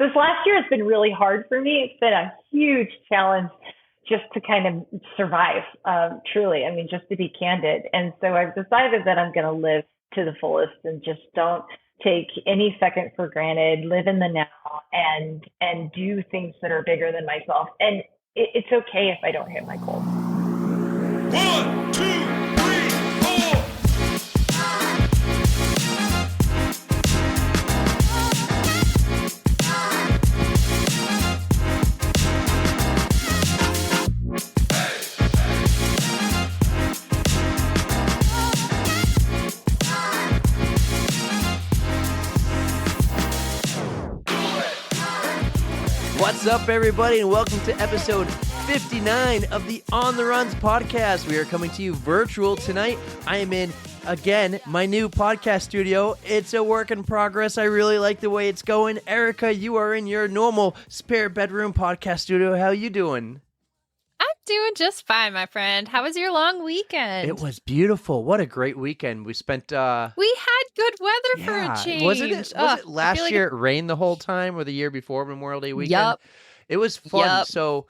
this last year has been really hard for me. It's been a huge challenge just to kind of survive, truly. I mean, just to be candid. And so I've decided that I'm going to live to the fullest and just don't take any second for granted, live in the now and do things that are bigger than myself. And it's okay if I don't hit my goals. 1, 2, 3, 4. What's up, everybody, and welcome to episode 59 of the On the Runs podcast. We are coming to you virtual tonight. I am in, again, my new podcast studio. It's a work in progress. I really like the way it's going. Erika, you are in your normal spare bedroom podcast studio. How you doing? I'm doing just fine, my friend. How was your long weekend? It was beautiful. What a great weekend. We spent... We had good weather for a change. Was it last year it rained the whole time or the year before Memorial Day weekend? Yup. It was fun. Yep. So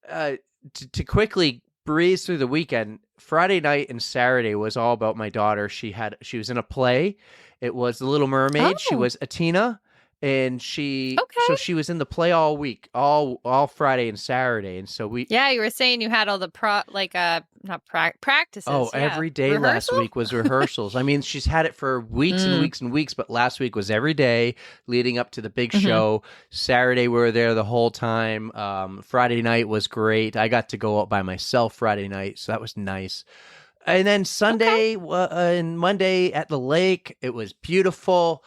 to quickly breeze through the weekend, Friday night and Saturday was all about my daughter. She was in a play. It was The Little Mermaid. Oh. She was Atina. And she was in the play all week, all Friday and Saturday, and so we. Yeah, you were saying you had all the practices. Oh, every day last week was rehearsals. I mean, she's had it for weeks and weeks and weeks, but last week was every day leading up to the big show. Saturday we were there the whole time. Friday night was great. I got to go out by myself Friday night, so that was nice. And then Sunday and Monday at the lake, it was beautiful.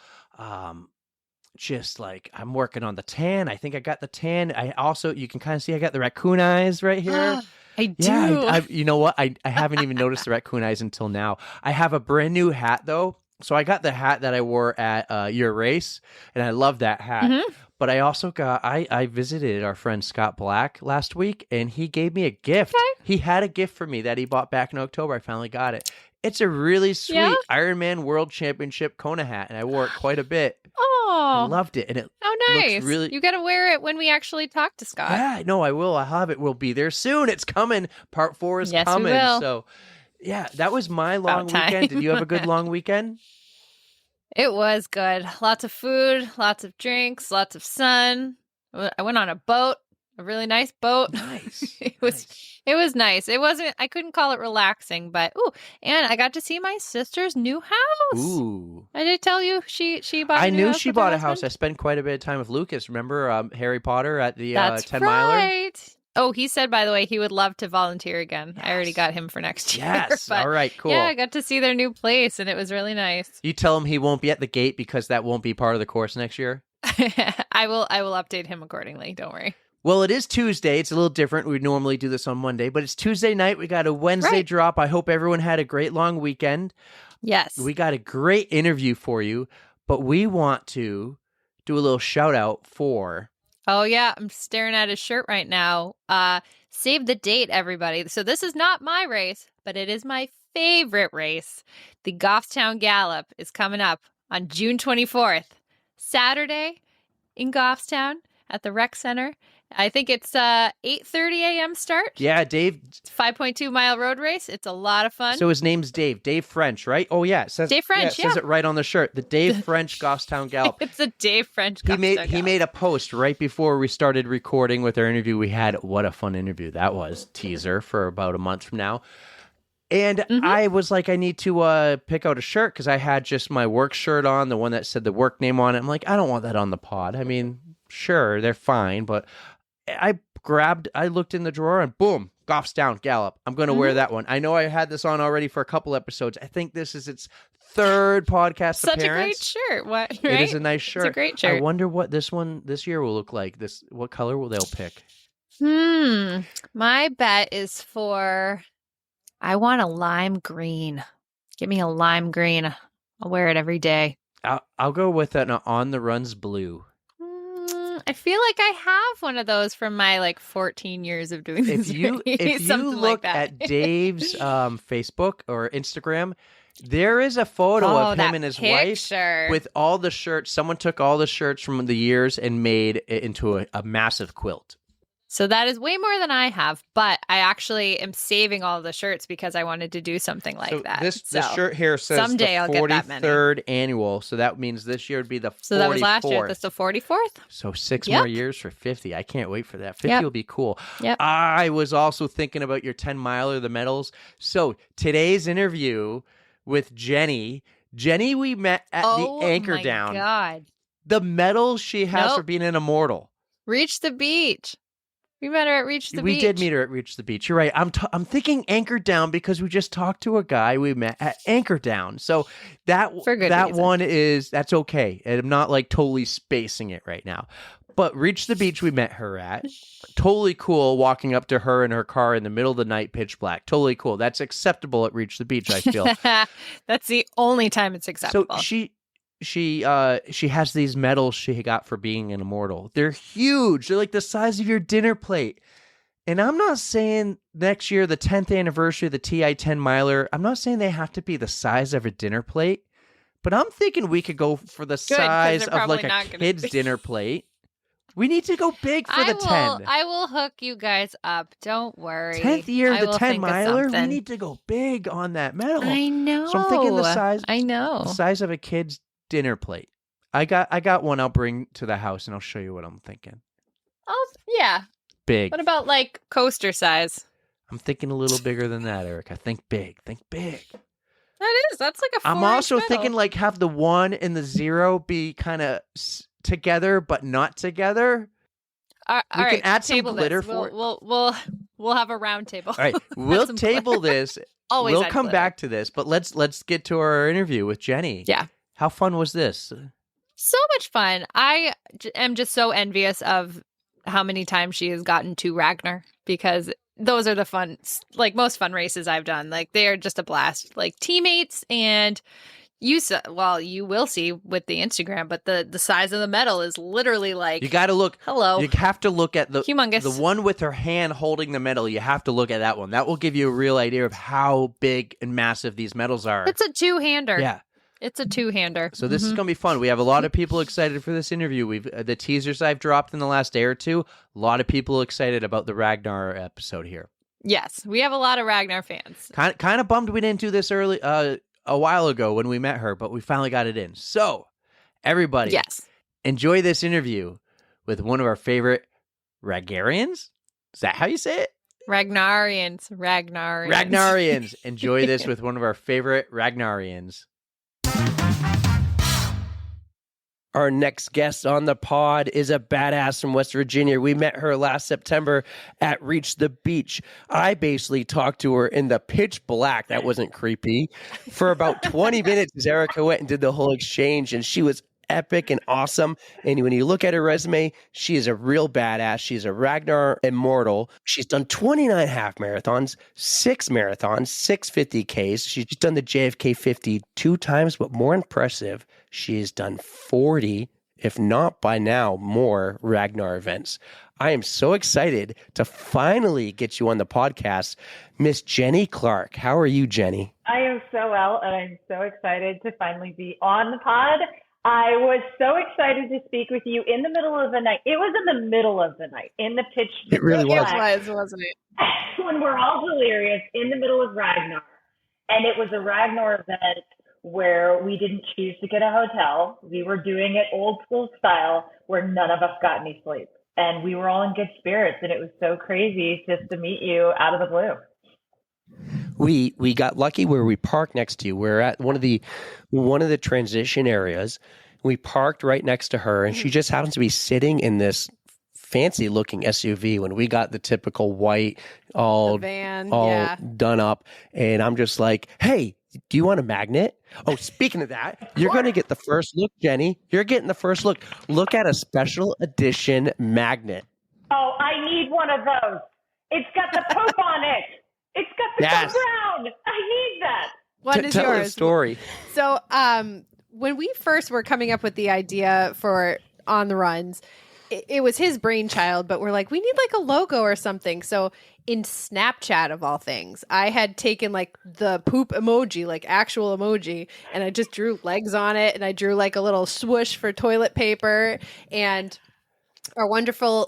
Just like I'm working on the tan. I think I got the tan. You can kind of see I got the raccoon eyes right here. I do. Yeah, you know what? I haven't even noticed the raccoon eyes until now. I have a brand new hat though. So I got the hat that I wore at your race, and I love that hat. Mm-hmm. But I also I visited our friend Scott Black last week, and he gave me a gift. Okay. He had a gift for me that he bought back in October. I finally got it. It's a really sweet Ironman World Championship Kona hat, and I wore it quite a bit. Oh, I loved it, and it nice. Looks really. You got to wear it when we actually talk to Scott. Yeah, no, I will. I have it. We'll be there soon. It's coming. Part 4 is coming. We will. So, yeah, that was my long weekend. Did you have a good long weekend? It was good. Lots of food, lots of drinks, lots of sun. I went on a boat. A really nice boat. Nice. It was nice. It wasn't, I couldn't call it relaxing, but and I got to see my sister's new house. Ooh. I did tell you she bought I a new knew house she with bought her a house. I husband. spent quite a bit of time with Lucas. Remember Harry Potter at the That's 10 miler? Right. Oh, he said, by the way, he would love to volunteer again. Yes. I already got him for next year. Yes. All right, cool. Yeah, I got to see their new place, and it was really nice. You tell him he won't be at the gate because that won't be part of the course next year? I will update him accordingly. Don't worry. Well, it is Tuesday. It's a little different. We normally do this on Monday, but it's Tuesday night. We got a Wednesday drop. I hope everyone had a great long weekend. Yes. We got a great interview for you, but we want to do a little shout out for... Oh, yeah. I'm staring at his shirt right now. Save the date, everybody. So this is not my race, but it is my favorite race. The Goffstown Gallop is coming up on June 24th, Saturday in Goffstown at the Rec Center. I think it's 8:30 a.m. start. Yeah, Dave. It's 5.2 mile road race. It's a lot of fun. So his name's Dave. Dave French, right? Oh, yeah. It says, Dave French, it says it right on the shirt. The Dave French Goffstown Gallop. It's a Dave French Goffstown Gallop. He made a post right before we started recording with our interview we had. What a fun interview that was. Teaser for about a month from now. And I was like, I need to pick out a shirt because I had just my work shirt on, the one that said the work name on it. I'm like, I don't want that on the pod. I mean, sure, they're fine, but I looked in the drawer and boom, Goffstown Gallop. I'm going to wear that one. I know I had this on already for a couple episodes. I think this is its third podcast Such appearance. Such a great shirt. What? Right? It is a nice shirt. It's a great shirt. I wonder what this year will look like. What color will they pick? My bet is for, I want a lime green. Give me a lime green. I'll wear it every day. I'll go with an On the Runs blue. I feel like I have one of those from my 14 years of doing this. If you look at Dave's Facebook or Instagram, There is a photo of him that and his picture. wife with all the shirts. Someone took all the shirts from the years and made it into a massive quilt. So that is way more than I have, but I actually am saving all of the shirts because I wanted to do something like that. This shirt here says someday the I'll get that many. 43rd annual, so that means this year would be the 44th. So that was last year. That's the 44th? So 6 Yep. more years for 50. I can't wait for that. 50 Yep. will be cool. Yep. I was also thinking about your 10-miler, the medals. So today's interview with Jennie, we met at the Anchor Down. Oh my God. The medals she has for being an immortal. Reach the Beach. We met her at Reach the Beach. We did meet her at Reach the Beach. You're right. I'm thinking Anchor Down because we just talked to a guy we met at Anchor Down. So that reason. one that's okay. And I'm not like totally spacing it right now. But Reach the Beach we met her at. Totally cool walking up to her in her car in the middle of the night, pitch black. Totally cool. That's acceptable at Reach the Beach, I feel. That's the only time it's acceptable. So she has these medals she got for being an immortal. They're huge. They're like the size of your dinner plate. And I'm not saying next year, the 10th anniversary of the TI 10 miler, I'm not saying they have to be the size of a dinner plate, but I'm thinking we could go for the size of like a kid's dinner plate. We need to go big for the 10. I will hook you guys up. Don't worry. 10th year of the 10 think of miler. We something. need to go big on that medal. I know. So I'm thinking the size. I know. The size of a kid's dinner plate. I got one I'll bring to the house and I'll show you what I'm thinking. Oh, yeah. Big. What about like coaster size? I'm thinking a little bigger than that, Erika. Think big. Think big. That's like a 4 I'm also thinking like have the 1 and the 0 be kind of together but not together. All we right, can add some table glitter this. for it. We'll have a round table. All right, we'll table this. Always we'll add come glitter. back to this, but let's get to our interview with Jennie. Yeah. How fun was this? So much fun. I am just so envious of how many times she has gotten to Ragnar, because those are the fun, like most fun races I've done. Like they are just a blast. Like teammates, and you will see with the Instagram, but the size of the medal is literally like, You got to look. hello. You have to look at the Humongous. The one with her hand holding the medal. You have to look at that one. That will give you a real idea of how big and massive these medals are. It's a two-hander. Yeah. It's a two-hander. So this is going to be fun. We have a lot of people excited for this interview. We've the teasers I've dropped in the last day or two. A lot of people excited about the Ragnar episode here. Yes, we have a lot of Ragnar fans. Kind of bummed we didn't do this early a while ago when we met her, but we finally got it in. So everybody, Yes, enjoy this interview with one of our favorite Ragnarians. Is that how you say it? Ragnarians. Enjoy this with one of our favorite Ragnarians. Our next guest on the pod is a badass from West Virginia. We met her last September at Reach the Beach. I basically talked to her in the pitch black. That wasn't creepy. For about 20 minutes as Erika went and did the whole exchange, and she was epic and awesome. And when you look at her resume, she is a real badass. She's a Ragnar Immortal. She's done 29 half marathons, 6 marathons, 6 50Ks. She's done the JFK 50 2 times, but more impressive, she has done 40, if not by now, more Ragnar events. I am so excited to finally get you on the podcast, Miss Jennie Clark. How are you, Jennie? I am so well, and I'm so excited to finally be on the pod. I was so excited to speak with you in the middle of the night. It was in the middle of the night, in the pitch. It really was. It was, wasn't it? When we're all delirious in the middle of Ragnar. And it was a Ragnar event where we didn't choose to get a hotel. We were doing it old school style where none of us got any sleep. And we were all in good spirits. And it was so crazy just to meet you out of the blue. We got lucky where we parked next to you. We're at one of the transition areas. We parked right next to her, and she just happens to be sitting in this fancy looking SUV when we got the typical white, all done up. And I'm just like, hey, do you want a magnet? Oh, speaking of that, you're going to get the first look, Jennie. You're getting the first look. Look at a special edition magnet. Oh, I need one of those. It's got the Pope on it. It's got the Pope Brown. I need that. One is tell yours. the story. So when we first were coming up with the idea for On the Runs, it was his brainchild, but we're like, we need like a logo or something. So in Snapchat of all things, I had taken like the poop emoji, like actual emoji, and I just drew legs on it, and I drew like a little swoosh for toilet paper. And our wonderful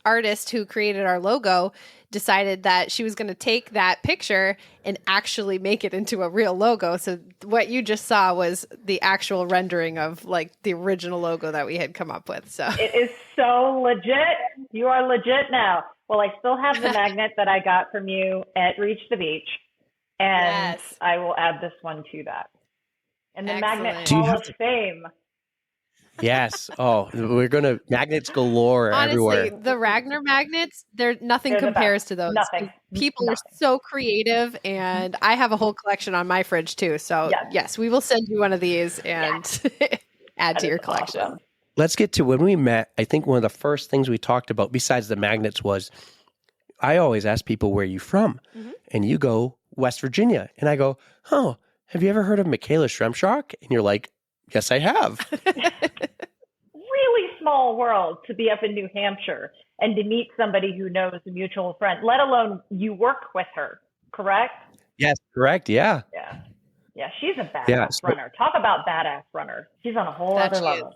artist who created our logo decided that she was going to take that picture and actually make it into a real logo. So what you just saw was the actual rendering of like the original logo that we had come up with. So It is so legit. You are legit now. Well, I still have the magnet that I got from you at Reach the Beach, and Yes. I will add this one to that. And the Magnet Excellent. Do you Hall have of Fame. Yes. Oh, we're gonna magnets galore Honestly, everywhere. the Ragnar magnets, nothing They're the best. compares to those. Nothing. People are Nothing. so creative, and I have a whole collection on my fridge too. So Yes. yes, we will send you one of these and add That to is your collection. awesome. Let's get to when we met. I think one of the first things we talked about, besides the magnets, was I always ask people, where are you from? Mhm. And you go, West Virginia. And I go, oh, have you ever heard of Michaela Shremshock? And you're like, yes, I have. Really small world to be up in New Hampshire and to meet somebody who knows a mutual friend, let alone you work with her, correct? Yes, correct. Yeah. Yeah. Yeah, she's a badass Yeah. So, runner. Talk about badass runner. She's on a whole That other she level.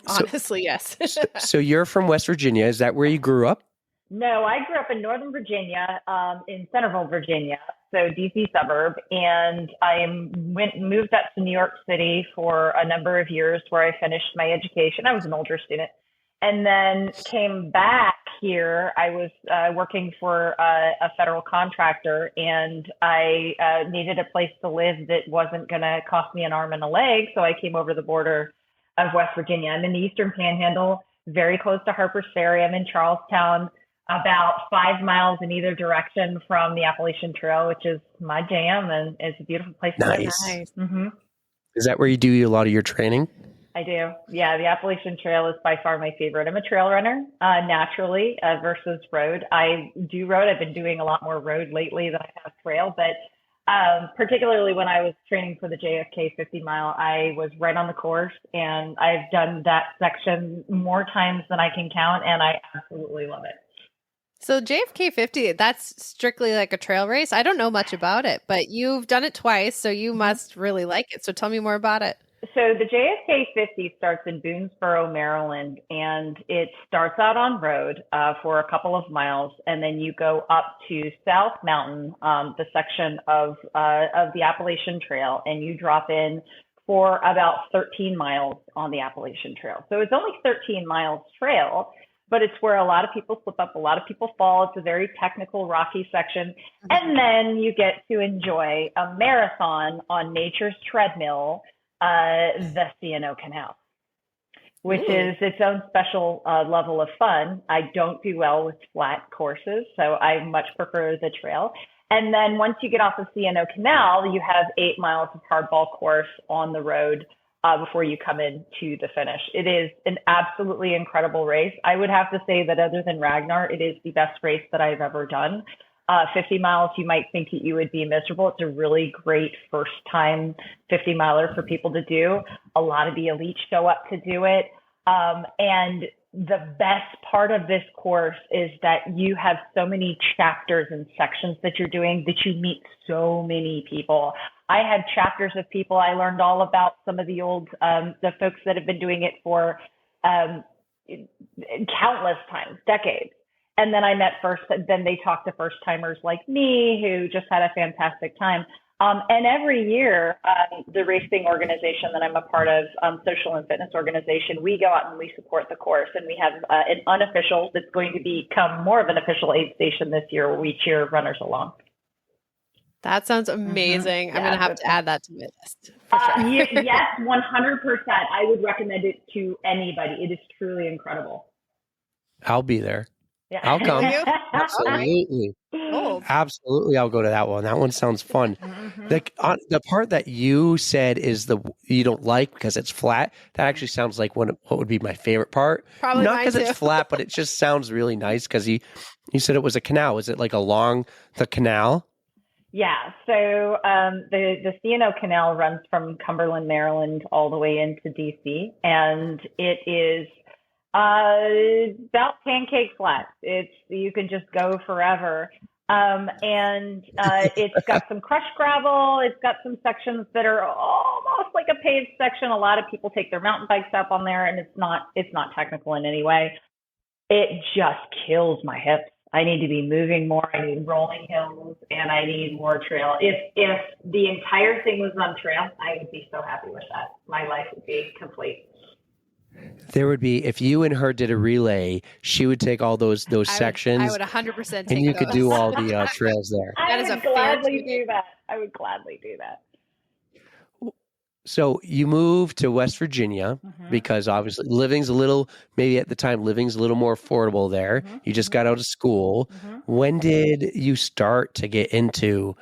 Honestly, yes. so you're from West Virginia. Is that where you grew up? No, I grew up in Northern Virginia, in Centerville, Virginia, so DC suburb, and I moved up to New York City for a number of years where I finished my education. I was an older student, and then came back here. I was working for a federal contractor, and I needed a place to live that wasn't going to cost me an arm and a leg, so I came over the border of West Virginia. I'm in the Eastern Panhandle, very close to Harper's Ferry. I'm in Charlestown, about 5 miles in either direction from the Appalachian Trail, which is my jam, and it's a beautiful place to live. Nice. Mm-hmm. Is that where you do a lot of your training? I do. Yeah, the Appalachian Trail is by far my favorite. I'm a trail runner, naturally, versus road. I do road. I've been doing a lot more road lately than I have trail, but particularly when I was training for the JFK 50 mile, I was right on the course, and I've done that section more times than I can count, and I absolutely love it. So JFK 50, that's strictly like a trail race. I don't know much about it, but you've done it twice, so you must really like it. So tell me more about it. So the JFK 50 starts in Boonesboro, Maryland, and it starts out on road for a couple of miles, and then you go up to South Mountain, the section of the Appalachian Trail, and you drop in for about 13 miles on the Appalachian Trail. So it's only 13 miles trail, but it's where a lot of people slip up, a lot of people fall. It's a very technical, rocky section. And then you get to enjoy a marathon on nature's treadmill, the C&O Canal, which is its own special level of fun. I don't do well with flat courses, so I much prefer the trail. And then once you get off the C&O Canal, you have 8 miles of hardball course on the road before you come into the finish. It is an absolutely incredible race. I would have to say that other than Ragnar, it is the best race that I've ever done. 50 miles, you might think that you would be miserable. It's a really great first time 50 miler for people to do. A lot of the elite show up to do it. And the best part of this course is that you have so many chapters and sections that you're doing that you meet so many people. I had chapters of people. I learned all about some of the old, the folks that have been doing it for countless times, decades. And then then they talked to first timers like me who just had a fantastic time. And every year, the racing organization that I'm a part of, social and fitness organization, we go out and we support the course. And we have an unofficial that's going to become more of an official aid station this year where we cheer runners along. That sounds amazing. Yeah, I'm going to have to add that to my list. For sure. Yes, 100%. I would recommend it to anybody. It is truly incredible. I'll be there. Yeah. I'll come. You? Absolutely. Gold. Absolutely. I'll go to that one. That one sounds fun. The part that you said is you don't like because it's flat. That actually sounds like what would be my favorite part. Probably not mine because too. it's flat, but it just sounds really nice because you said it was a canal. Is it like along the canal? Yeah, so the C&O Canal runs from Cumberland, Maryland, all the way into DC, and it is About pancake flat. You can just go forever. And it's got some crushed gravel. It's got some sections that are almost like a paved section. A lot of people take their mountain bikes up on there, and it's not technical in any way. It just kills my hips. I need to be moving more. I need rolling hills, and I need more trail. If the entire thing was on trail, I would be so happy with that. My life would be complete. There would be, if you and her did a relay, she would take all those sections. I would 100% take and you those. could do all the trails there. I That is would a fair gladly ticket. do that. I would gladly do that. So you moved to West Virginia because obviously living's a little, maybe at the time, living's a little more affordable there. You just got out of school. When did you start to get into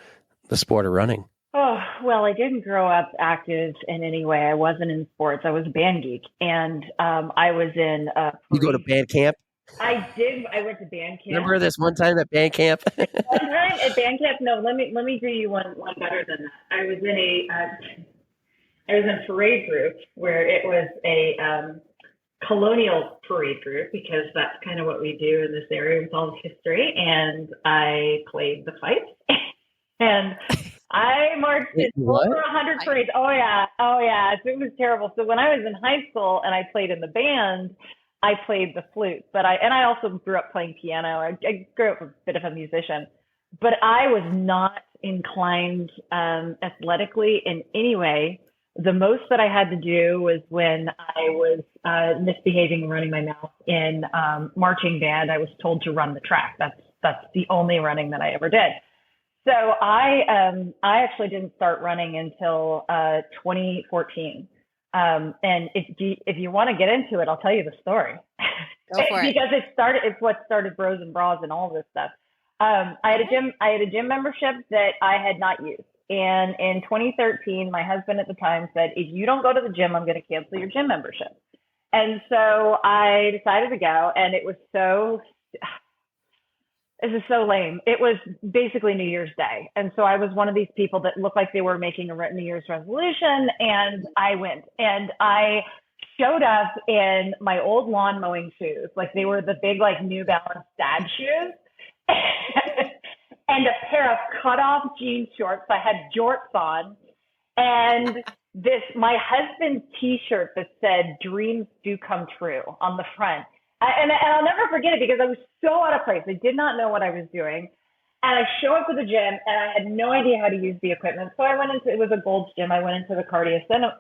the sport of running? Oh, well, I didn't grow up active in any way. I wasn't in sports. I was a band geek, and I was in You go to band camp? I did. I went to band camp. Remember this one time at band camp? One time at band camp. No, let me do you one better than that. I was in a parade group where it was a colonial parade group, because that's kind of what we do in this area with all the history. And I played the fifes, and I marched in over 100 parades. Oh yeah. So it was terrible. So when I was in high school and I played in the band, I played the flute, but I also grew up playing piano. I grew up a bit of a musician, but I was not inclined athletically in any way. The most that I had to do was when I was misbehaving and running my mouth in marching band. I was told to run the track. That's the only running that I ever did. So I actually didn't start running until 2014. And if you want to get into it, I'll tell you the story. Go for it. Because it's what started Bros and Bras and all this stuff. I had a gym membership that I had not used. And in 2013, my husband at the time said, if you don't go to the gym, I'm going to cancel your gym membership. And so I decided to go, and it was so lame. It was basically New Year's Day. And so I was one of these people that looked like they were making a New Year's resolution, and I went. And I showed up in my old lawn mowing shoes. Like, they were the big, like, New Balance dad shoes. And a pair of cut-off jean shorts. I had jorts on. And my husband's T-shirt that said, "Dreams do come true" on the front. And I'll never forget it, because I was so out of place. I did not know what I was doing. And I show up to the gym, and I had no idea how to use the equipment. So it was a Gold's gym. I went into the cardio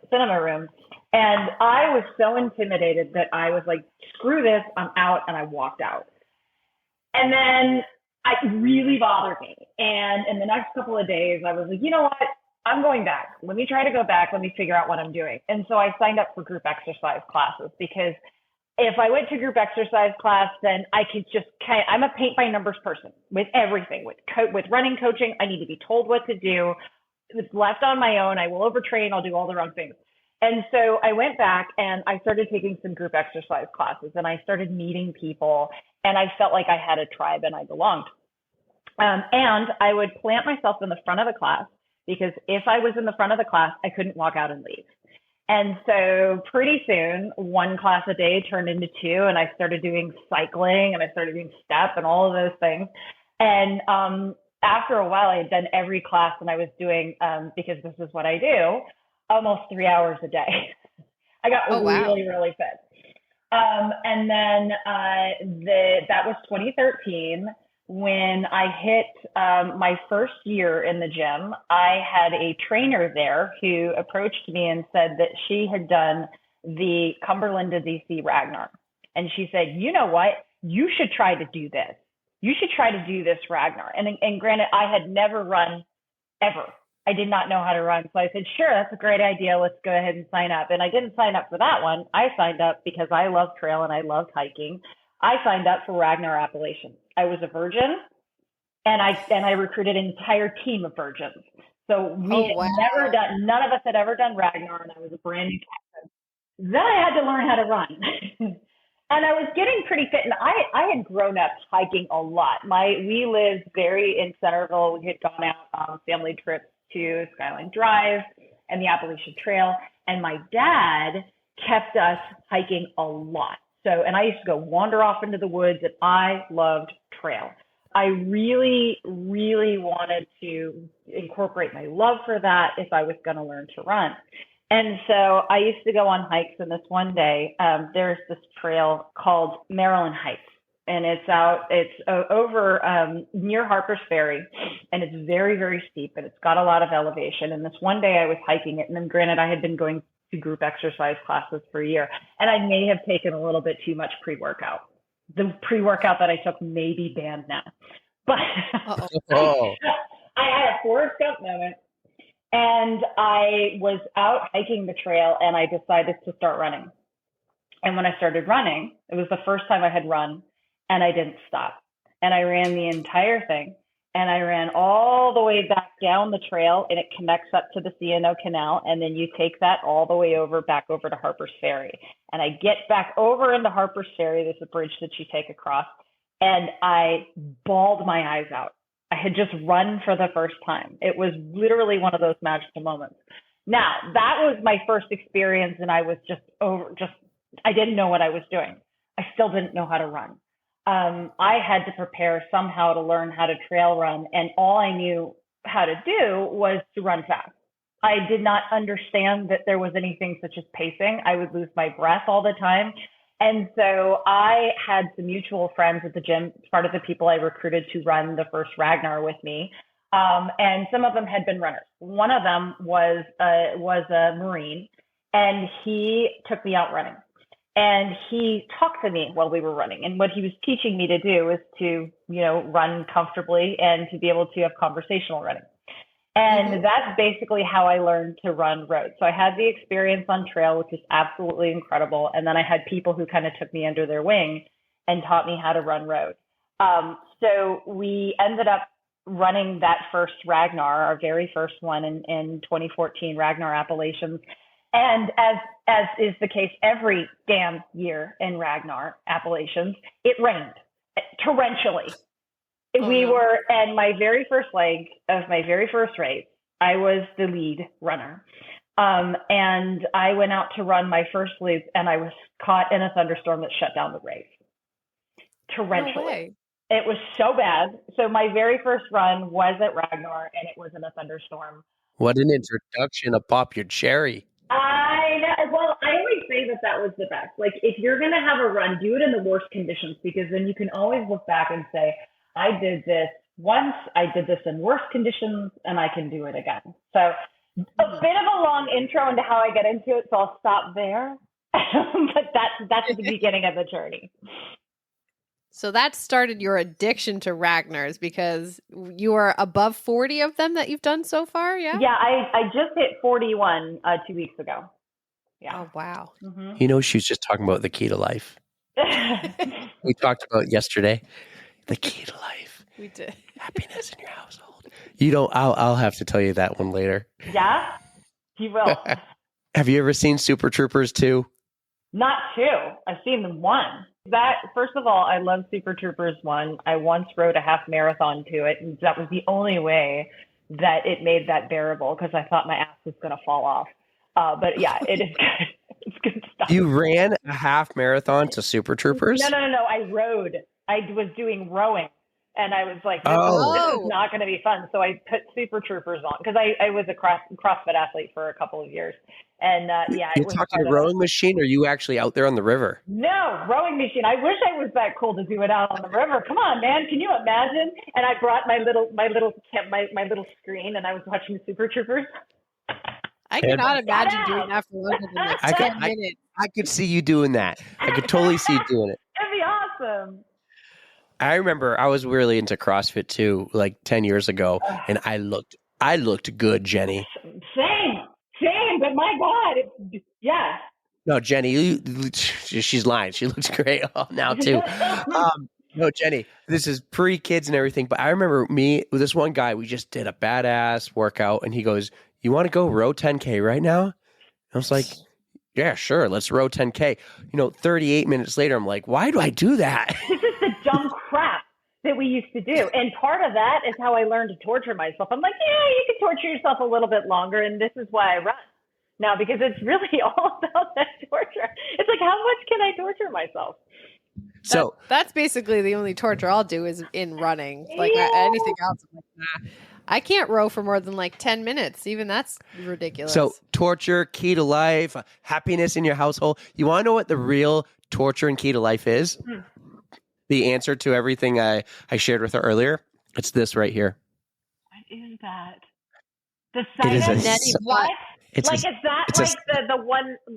cinema room, and I was so intimidated that I was like, screw this, I'm out, and I walked out. And then it really bothered me. And in the next couple of days, I was like, you know what? I'm going back. Let me try to go back. Let me figure out what I'm doing. And so I signed up for group exercise classes, because if I went to group exercise class, then I could just I'm a paint by numbers person with everything. With running coaching, I need to be told what to do. If it's left on my own, I will overtrain. I'll do all the wrong things. And so I went back and I started taking some group exercise classes, and I started meeting people, and I felt like I had a tribe and I belonged. And I would plant myself in the front of the class, because if I was in the front of the class, I couldn't walk out and leave. And so pretty soon, one class a day turned into two, and I started doing cycling, and I started doing step and all of those things. And after a while, I had done every class, and I was doing, because this is what I do, almost 3 hours a day. I got really, really fit. And then that was 2013. When I hit my first year in the gym, I had a trainer there who approached me and said that she had done the Cumberland to DC Ragnar. And she said, you know what? You should try to do this. You should try to do this Ragnar. And granted, I had never run ever. I did not know how to run. So I said, sure, that's a great idea. Let's go ahead and sign up. And I didn't sign up for that one. I signed up because I love trail and I loved hiking. I signed up for Ragnar Appalachian. I was a virgin, and I recruited an entire team of virgins. So none of us had ever done Ragnar, and I was a brand new captain. Then I had to learn how to run. And I was getting pretty fit, and I had grown up hiking a lot. We lived very in Centerville. We had gone out on family trips to Skyline Drive and the Appalachian Trail, and my dad kept us hiking a lot. So, and I used to go wander off into the woods, and I loved trail. I really, really wanted to incorporate my love for that if I was going to learn to run. And so I used to go on hikes. And this one day, there's this trail called Maryland Heights. And it's over near Harper's Ferry. And it's very, very steep. And it's got a lot of elevation. And this one day I was hiking it. And then granted, I had been going to group exercise classes for a year. And I may have taken a little bit too much pre-workout. The pre-workout that I took may be banned now. But Oh. I had a Forrest Gump moment. And I was out hiking the trail and I decided to start running. And when I started running, it was the first time I had run and I didn't stop. And I ran the entire thing. And I ran all the way back down the trail, and it connects up to the C&O Canal. And then you take that all the way back over to Harper's Ferry. And I get back over into Harper's Ferry. There's a bridge that you take across. And I bawled my eyes out. I had just run for the first time. It was literally one of those magical moments. Now, that was my first experience, and I was I didn't know what I was doing. I still didn't know how to run. I had to prepare somehow to learn how to trail run, and all I knew how to do was to run fast. I did not understand that there was anything such as pacing. I would lose my breath all the time. And so I had some mutual friends at the gym, part of the people I recruited to run the first Ragnar with me. And some of them had been runners. One of them was a Marine, and he took me out running. And he talked to me while we were running. And what he was teaching me to do is to, run comfortably and to be able to have conversational running. And that's basically how I learned to run road. So I had the experience on trail, which is absolutely incredible. And then I had people who kind of took me under their wing and taught me how to run road. So we ended up running that first Ragnar, our very first one in 2014, Ragnar Appalachians. And as is the case every damn year in Ragnar Appalachians, it rained torrentially. And my very first leg of my very first race, I was the lead runner. And I went out to run my first loop, and I was caught in a thunderstorm that shut down the race. Torrentially. No way. It was so bad. So my very first run was at Ragnar, and it was in a thunderstorm. What an introduction to Pop Your Cherry. I know. Well, I always say that was the best. Like, if you're going to have a run, do it in the worst conditions, because then you can always look back and say, I did this once, I did this in worse conditions, and I can do it again. So a bit of a long intro into how I get into it, so I'll stop there. But that's at the beginning of the journey. So that started your addiction to Ragnars, because you are above 40 of them that you've done so far, yeah? Yeah, I just hit 41 2 weeks ago. Yeah. Oh, wow. Mm-hmm. She was just talking about the key to life. We talked about yesterday. The key to life. We did. Happiness in your household. I'll have to tell you that one later. Yeah? You will. Have you ever seen Super Troopers 2? Not 2. I've seen them 1. First of all, I love Super Troopers 1. I once rode a half marathon to it, and that was the only way that it made that bearable, because I thought my ass was going to fall off. But yeah, it is good. It's good stuff. You ran a half marathon to Super Troopers? No. I rode. I was doing rowing, and I was like, this is not going to be fun. So I put Super Troopers on, because I was a CrossFit athlete for a couple of years. And you're talking a rowing machine, or are you actually out there on the river? No, rowing machine. I wish I was that cool to do it out on the river. Come on, man. Can you imagine? And I brought my little screen, and I was watching Super Troopers. I cannot imagine doing that for longer than like 10 minutes. I could see you doing that. I could totally see you doing it. It'd be awesome. I remember I was really into CrossFit too, like 10 years ago, and I looked good, Jennie. Same, but my God, yeah. No, Jennie, she's lying. She looks great now too. No, Jennie, this is pre-kids and everything, but I remember me with this one guy, we just did a badass workout, and he goes, "You want to go row 10K right now?" And I was like, "Yeah, sure, let's row 10K." 38 minutes later, I'm like, why do I do that? This is the dumb crap that we used to do. And part of that is how I learned to torture myself. I'm like, yeah, you can torture yourself a little bit longer, and this is why I run. now because it's really all about that torture. It's like, how much can I torture myself? So that's basically the only torture I'll do is in running. Like Yeah. anything else, I'm like, nah. I can't row for more than like 10 minutes. Even that's ridiculous. So torture, key to life, happiness in your household. You want to know what the real torture and key to life is? The answer to everything I shared with her earlier? It's this right here. What is that? The It is sinus? a What? it's Like, a, is that it's a- like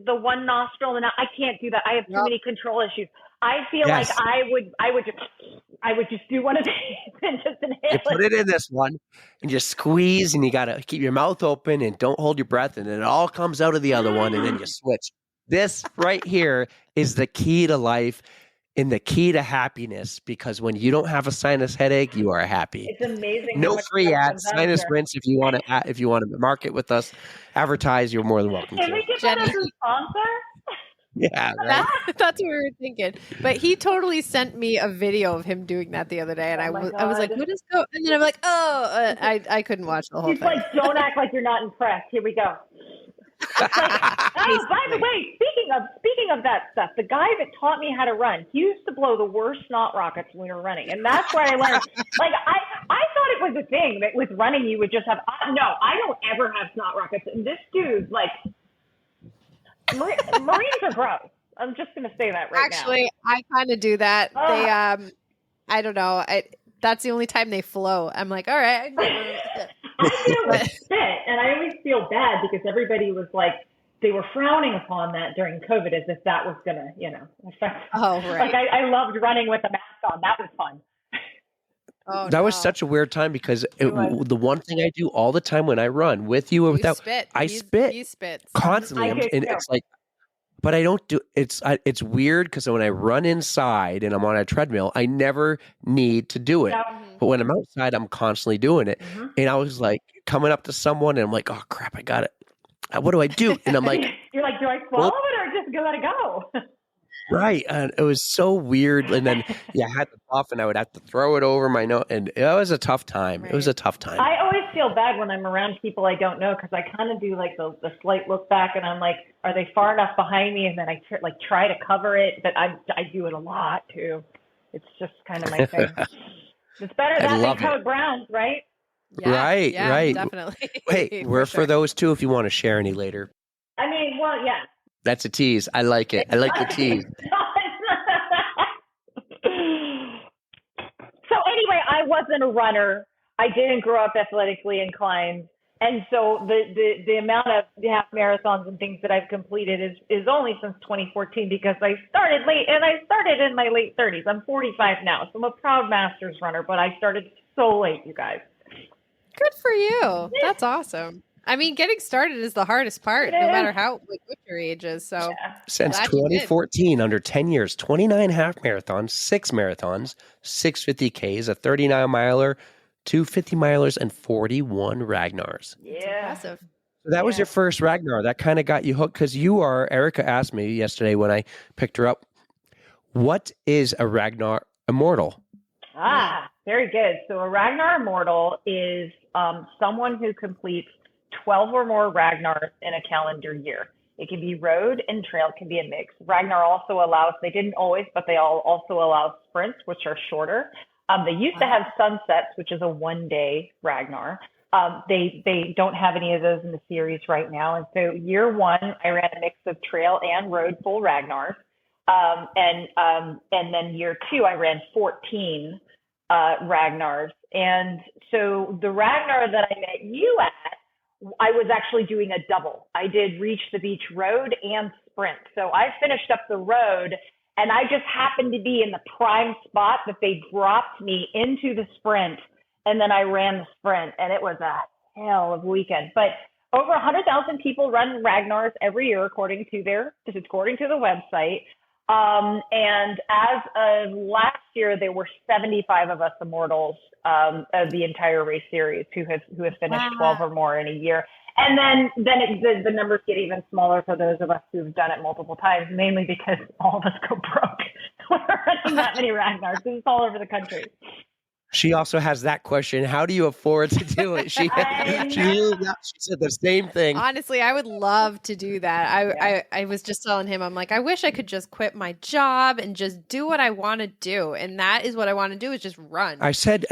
the one nostril? And I can't do that. I have too many control issues. I feel like Yes. I would just do one of these and just inhale You put it. it in this one and just squeeze, and you got to keep your mouth open and don't hold your breath, and then it all comes out of the other one, and then you switch. This right here is the key to life and the key to happiness, because when you don't have a sinus headache, you are happy. It's amazing. how No much free stuff ads, comes out of sinus here. rinse. If you want to market with us, advertise, you're more than welcome Can to. we get that as a sponsor? Yeah, right. That's what we were thinking. But he totally sent me a video of him doing that the other day, and Oh my I was like, God. "What is go?" And then I'm like, "Oh, I couldn't watch the whole He's thing." like, don't act like you're not impressed. Here we go. It's like, oh, by the way, speaking of that stuff, the guy that taught me how to run, he used to blow the worst snot rockets when we were running, and that's where I learned. Like, I thought it was a thing that with running you would just have. No, I don't ever have snot rockets. And this dude, like, Marines are gross. I'm just gonna say that right now. Actually, I kind of do that. They, I don't know. That's the only time they flow. I'm like, all right. I did it with spit, and I always feel bad because everybody was like, they were frowning upon that during COVID as if that was gonna, affect. Oh, right. Like I loved running with the mask on. That was fun. Oh, That was such a weird time because the one thing I do all the time when I run, with you or without, spit. I spit He spits constantly. I do And too. it's like, but I don't do it's weird because when I run inside and I'm on a treadmill, I never need to do it. No. But when I'm outside, I'm constantly doing it. Mhm. And I was like coming up to someone and I'm like, oh crap, I got it. What do I do? And I'm like, You're like, do I swallow it or just let it go? right. And it was so weird. And then I had to puff and I would have to throw it over my nose. And it was a tough time. Right. It was a tough time. I always feel bad when I'm around people I don't know because I kind of do like the slight look back and I'm like, are they far enough behind me? And then I try to cover it, but I do it a lot too. It's just kind of my thing. It's better that than Code Browns, right? Yeah, Right, yeah, right. Definitely. Hey, we're for those too if you want to share any later. I mean, well, yeah. That's a tease. I like it. I like the tease. So anyway, I wasn't a runner. I didn't grow up athletically inclined. And so the amount of half marathons and things that I've completed is only since 2014 because I started late and I started in my late 30s. I'm 45 now, so I'm a proud masters runner, but I started so late, you guys. Good for you. That's awesome. I mean, getting started is the hardest part, no matter what your age is. So since glad you did. 2014, under 10 years, 29 half marathons, 6 marathons, 6 50Ks, a 39 miler, 2 50 milers, and 41 Ragnars. Yeah. Impressive. So that was your first Ragnar. That kind of got you hooked because Erika asked me yesterday when I picked her up, what is a Ragnar Immortal? Very good. So a Ragnar Immortal is someone who completes 12 or more Ragnars in a calendar year. It can be road and trail, can be a mix. Ragnar also allows, they didn't always, but they also allow sprints, which are shorter. They used to have sunsets, which is a one-day Ragnar. They don't have any of those in the series right now. And so year one, I ran a mix of trail and road full Ragnars. And then year two, I ran 14 Ragnars. And so the Ragnar that I met you at, I was actually doing a double. I did Reach the Beach road and sprint. So I finished up the road and I just happened to be in the prime spot that they dropped me into the sprint. And then I ran the sprint and it was a hell of a weekend. But over 100,000 people run Ragnars every year, according to the website. And as of last year, there were 75 of us immortals of the entire race series who have finished 12 or more in a year. And then the numbers get even smaller for those of us who've done it multiple times, mainly because all of us go broke. We're running that many Ragnars. It's all over the country. She also has that question. How do you afford to do it? She said the same thing. Honestly, I would love to do that. Yeah. I was just telling him, I'm like, I wish I could just quit my job and just do what I want to do. And that is what I want to do, is just run. I said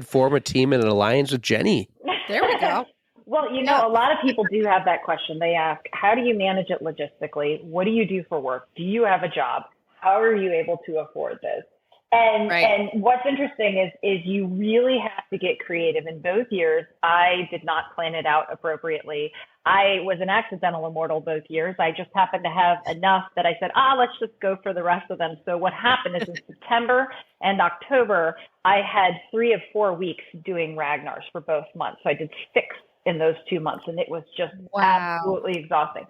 form a team and an alliance with Jennie. There we go. Well, a lot of people do have that question. They ask, how do you manage it logistically? What do you do for work? Do you have a job? How are you able to afford this? And what's interesting is you really have to get creative. In both years, I did not plan it out appropriately. I was an accidental immortal both years. I just happened to have enough that I said, let's just go for the rest of them. So what happened is in September and October, I had 3 of 4 weeks doing Ragnars for both months. So I did 6 in those 2 months, and it was just absolutely exhausting.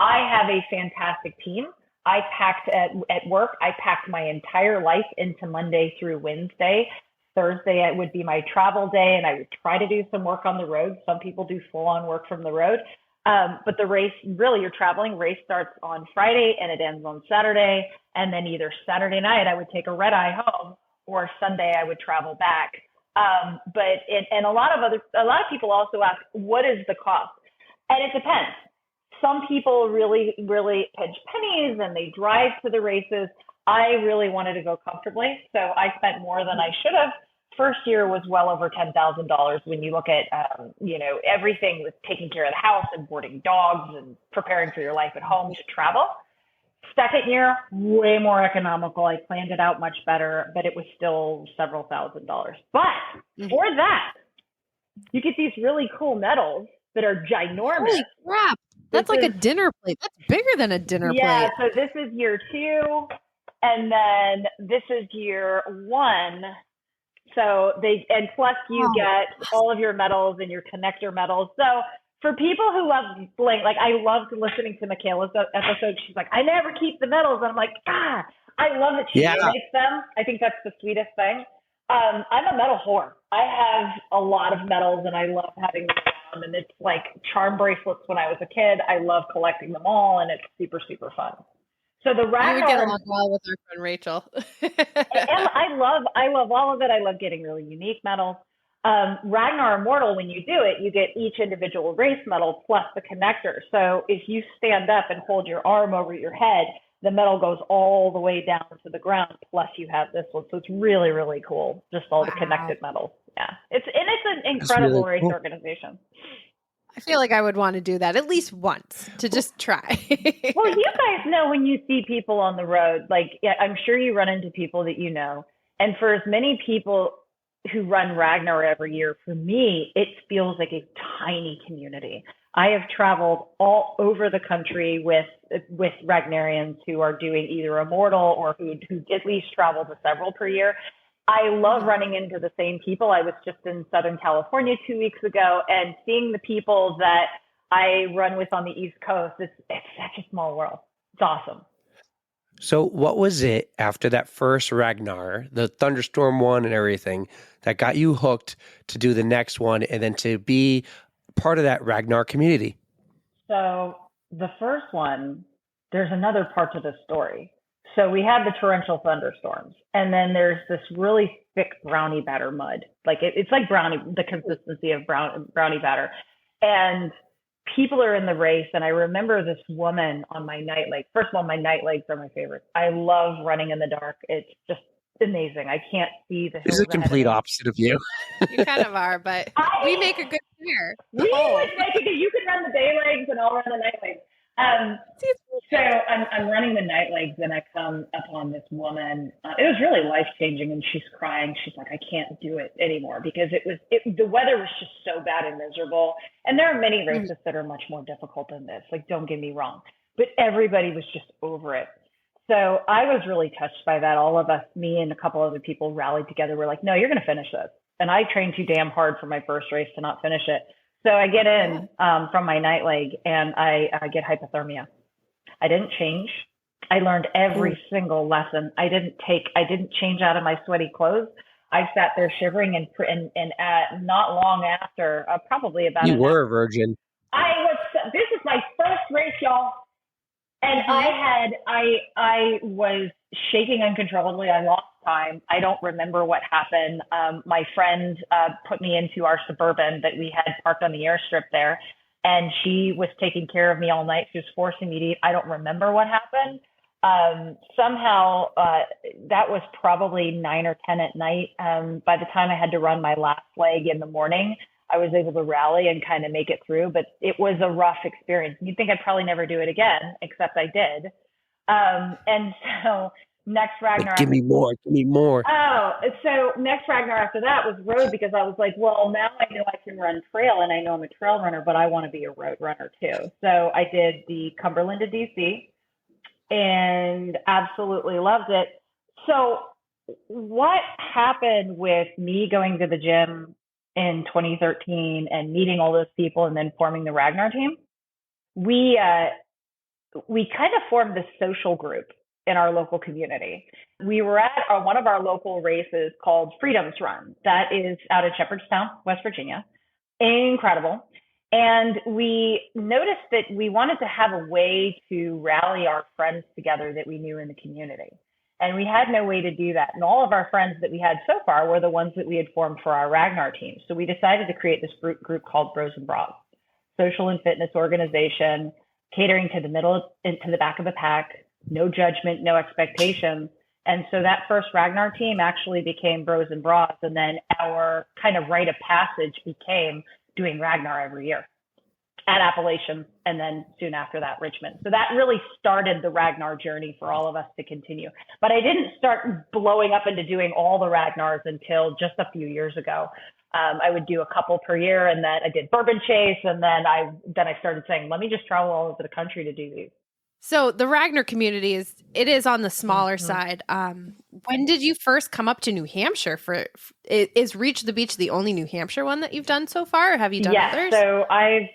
I have a fantastic team. I packed at work. I packed my entire life into Monday through Wednesday. Thursday would be my travel day, and I would try to do some work on the road. Some people do full-on work from the road. But the race, really, you're traveling. Race starts on Friday, and it ends on Saturday. And then either Saturday night, I would take a red-eye home, or Sunday, I would travel back. And a lot of people also ask, what is the cost? And it depends. Some people really, really pinch pennies and they drive to the races. I really wanted to go comfortably, so I spent more than I should have. First year was well over $10,000 when you look at, everything with taking care of the house and boarding dogs and preparing for your life at home to travel. Second year, way more economical. I planned it out much better, but it was still several $1,000s. But for that, you get these really cool medals that are ginormous. Holy crap. That's like a dinner plate. That's bigger than a dinner plate. Yeah, so this is year 2, and then this is year 1. So plus you get all of your medals and your connector medals. So for people who love bling, like I loved listening to Michaela's episode. She's like, I never keep the medals. And I'm like, I love that she makes them. I think that's the sweetest thing. I'm a medal whore. I have a lot of medals and I love having them around, and it's like charm bracelets when I was a kid. I love collecting them all, and it's super, super fun. So the Ragnar, we would get along well with our friend Rachel. and I love all of it. I love getting really unique medals. Ragnar Immortal, when you do it, you get each individual race medal plus the connector. So if you stand up and hold your arm over your head, the medal goes all the way down to the ground, plus you have this one. So it's really, really cool. Just all the connected medals. Yeah. It's an incredible race organization. I feel like I would want to do that at least once to just try. Well, you guys know when you see people on the road, I'm sure you run into people that you know. And for as many people who run Ragnar every year, for me, it feels like a tiny community. I have traveled all over the country with Ragnarians who are doing either Immortal or who at least travel to several per year. I love running into the same people. I was just in Southern California 2 weeks ago, and seeing the people that I run with on the East Coast, it's such a small world. It's awesome. So what was it after that first Ragnar, the thunderstorm one and everything, that got you hooked to do the next one and then to be part of that Ragnar community? So the first one, there's another part to the story. So we had the torrential thunderstorms, and then there's this really thick brownie batter mud. Like it's like brownie, the consistency of brownie batter. And people are in the race, and I remember this woman on my night leg. First of all, my night legs are my favorite. I love running in the dark. It's just amazing. I can't see the hills. This is the complete opposite of you. You kind of are, but we make a good pair. We would make it. You can run the day legs, and I'll run the night legs. So I'm running the night legs, and I come upon this woman. It was really life-changing, and she's crying. She's like, I can't do it anymore because the weather was just so bad and miserable. And there are many races that are much more difficult than this. Like, don't get me wrong, but everybody was just over it. So I was really touched by that. All of us, me and a couple other people, rallied together. We're like, no, you're going to finish this. And I trained too damn hard for my first race to not finish it. So I get in from my night leg, and I get hypothermia. I didn't change. I learned every single lesson. I didn't change out of my sweaty clothes. I sat there shivering, and not long after, probably about you were a virgin. This is my first race, y'all. And I was shaking uncontrollably. I lost time. I don't remember what happened. My friend put me into our Suburban that we had parked on the airstrip there, and she was taking care of me all night. She was forcing me to eat. I don't remember what happened. Somehow that was probably 9 or 10 at night. By the time I had to run my last leg in the morning, I was able to rally and kind of make it through, but it was a rough experience. You'd think I'd probably never do it again, except I did. And so next Ragnar. Give me more. Oh, so next Ragnar after that was road, because I was like, well, now I know I can run trail and I know I'm a trail runner, but I want to be a road runner too. So I did the Cumberland to DC and absolutely loved it. So what happened with me going to the gym in 2013 and meeting all those people and then forming the Ragnar team? We kind of formed this social group in our local community. We were at one of our local races called Freedom's Run. That is out of Shepherdstown, West Virginia. Incredible. And we noticed that we wanted to have a way to rally our friends together that we knew in the community. And we had no way to do that. And all of our friends that we had so far were the ones that we had formed for our Ragnar team. So we decided to create this group called Bros and Bras, social and fitness organization, catering to the middle and to the back of the pack, no judgment, no expectations. And so that first Ragnar team actually became Bros and Bras. And then our kind of rite of passage became doing Ragnar every year at Appalachian, and then soon after that, Richmond. So that really started the Ragnar journey for all of us to continue. But I didn't start blowing up into doing all the Ragnars until just a few years ago. I would do a couple per year, and then I did Bourbon Chase, and then I started saying, let me just travel all over the country to do these. So the Ragnar community is on the smaller side. When did you first come up to New Hampshire? Is Reach the Beach the only New Hampshire one that you've done so far, or have you done others? So I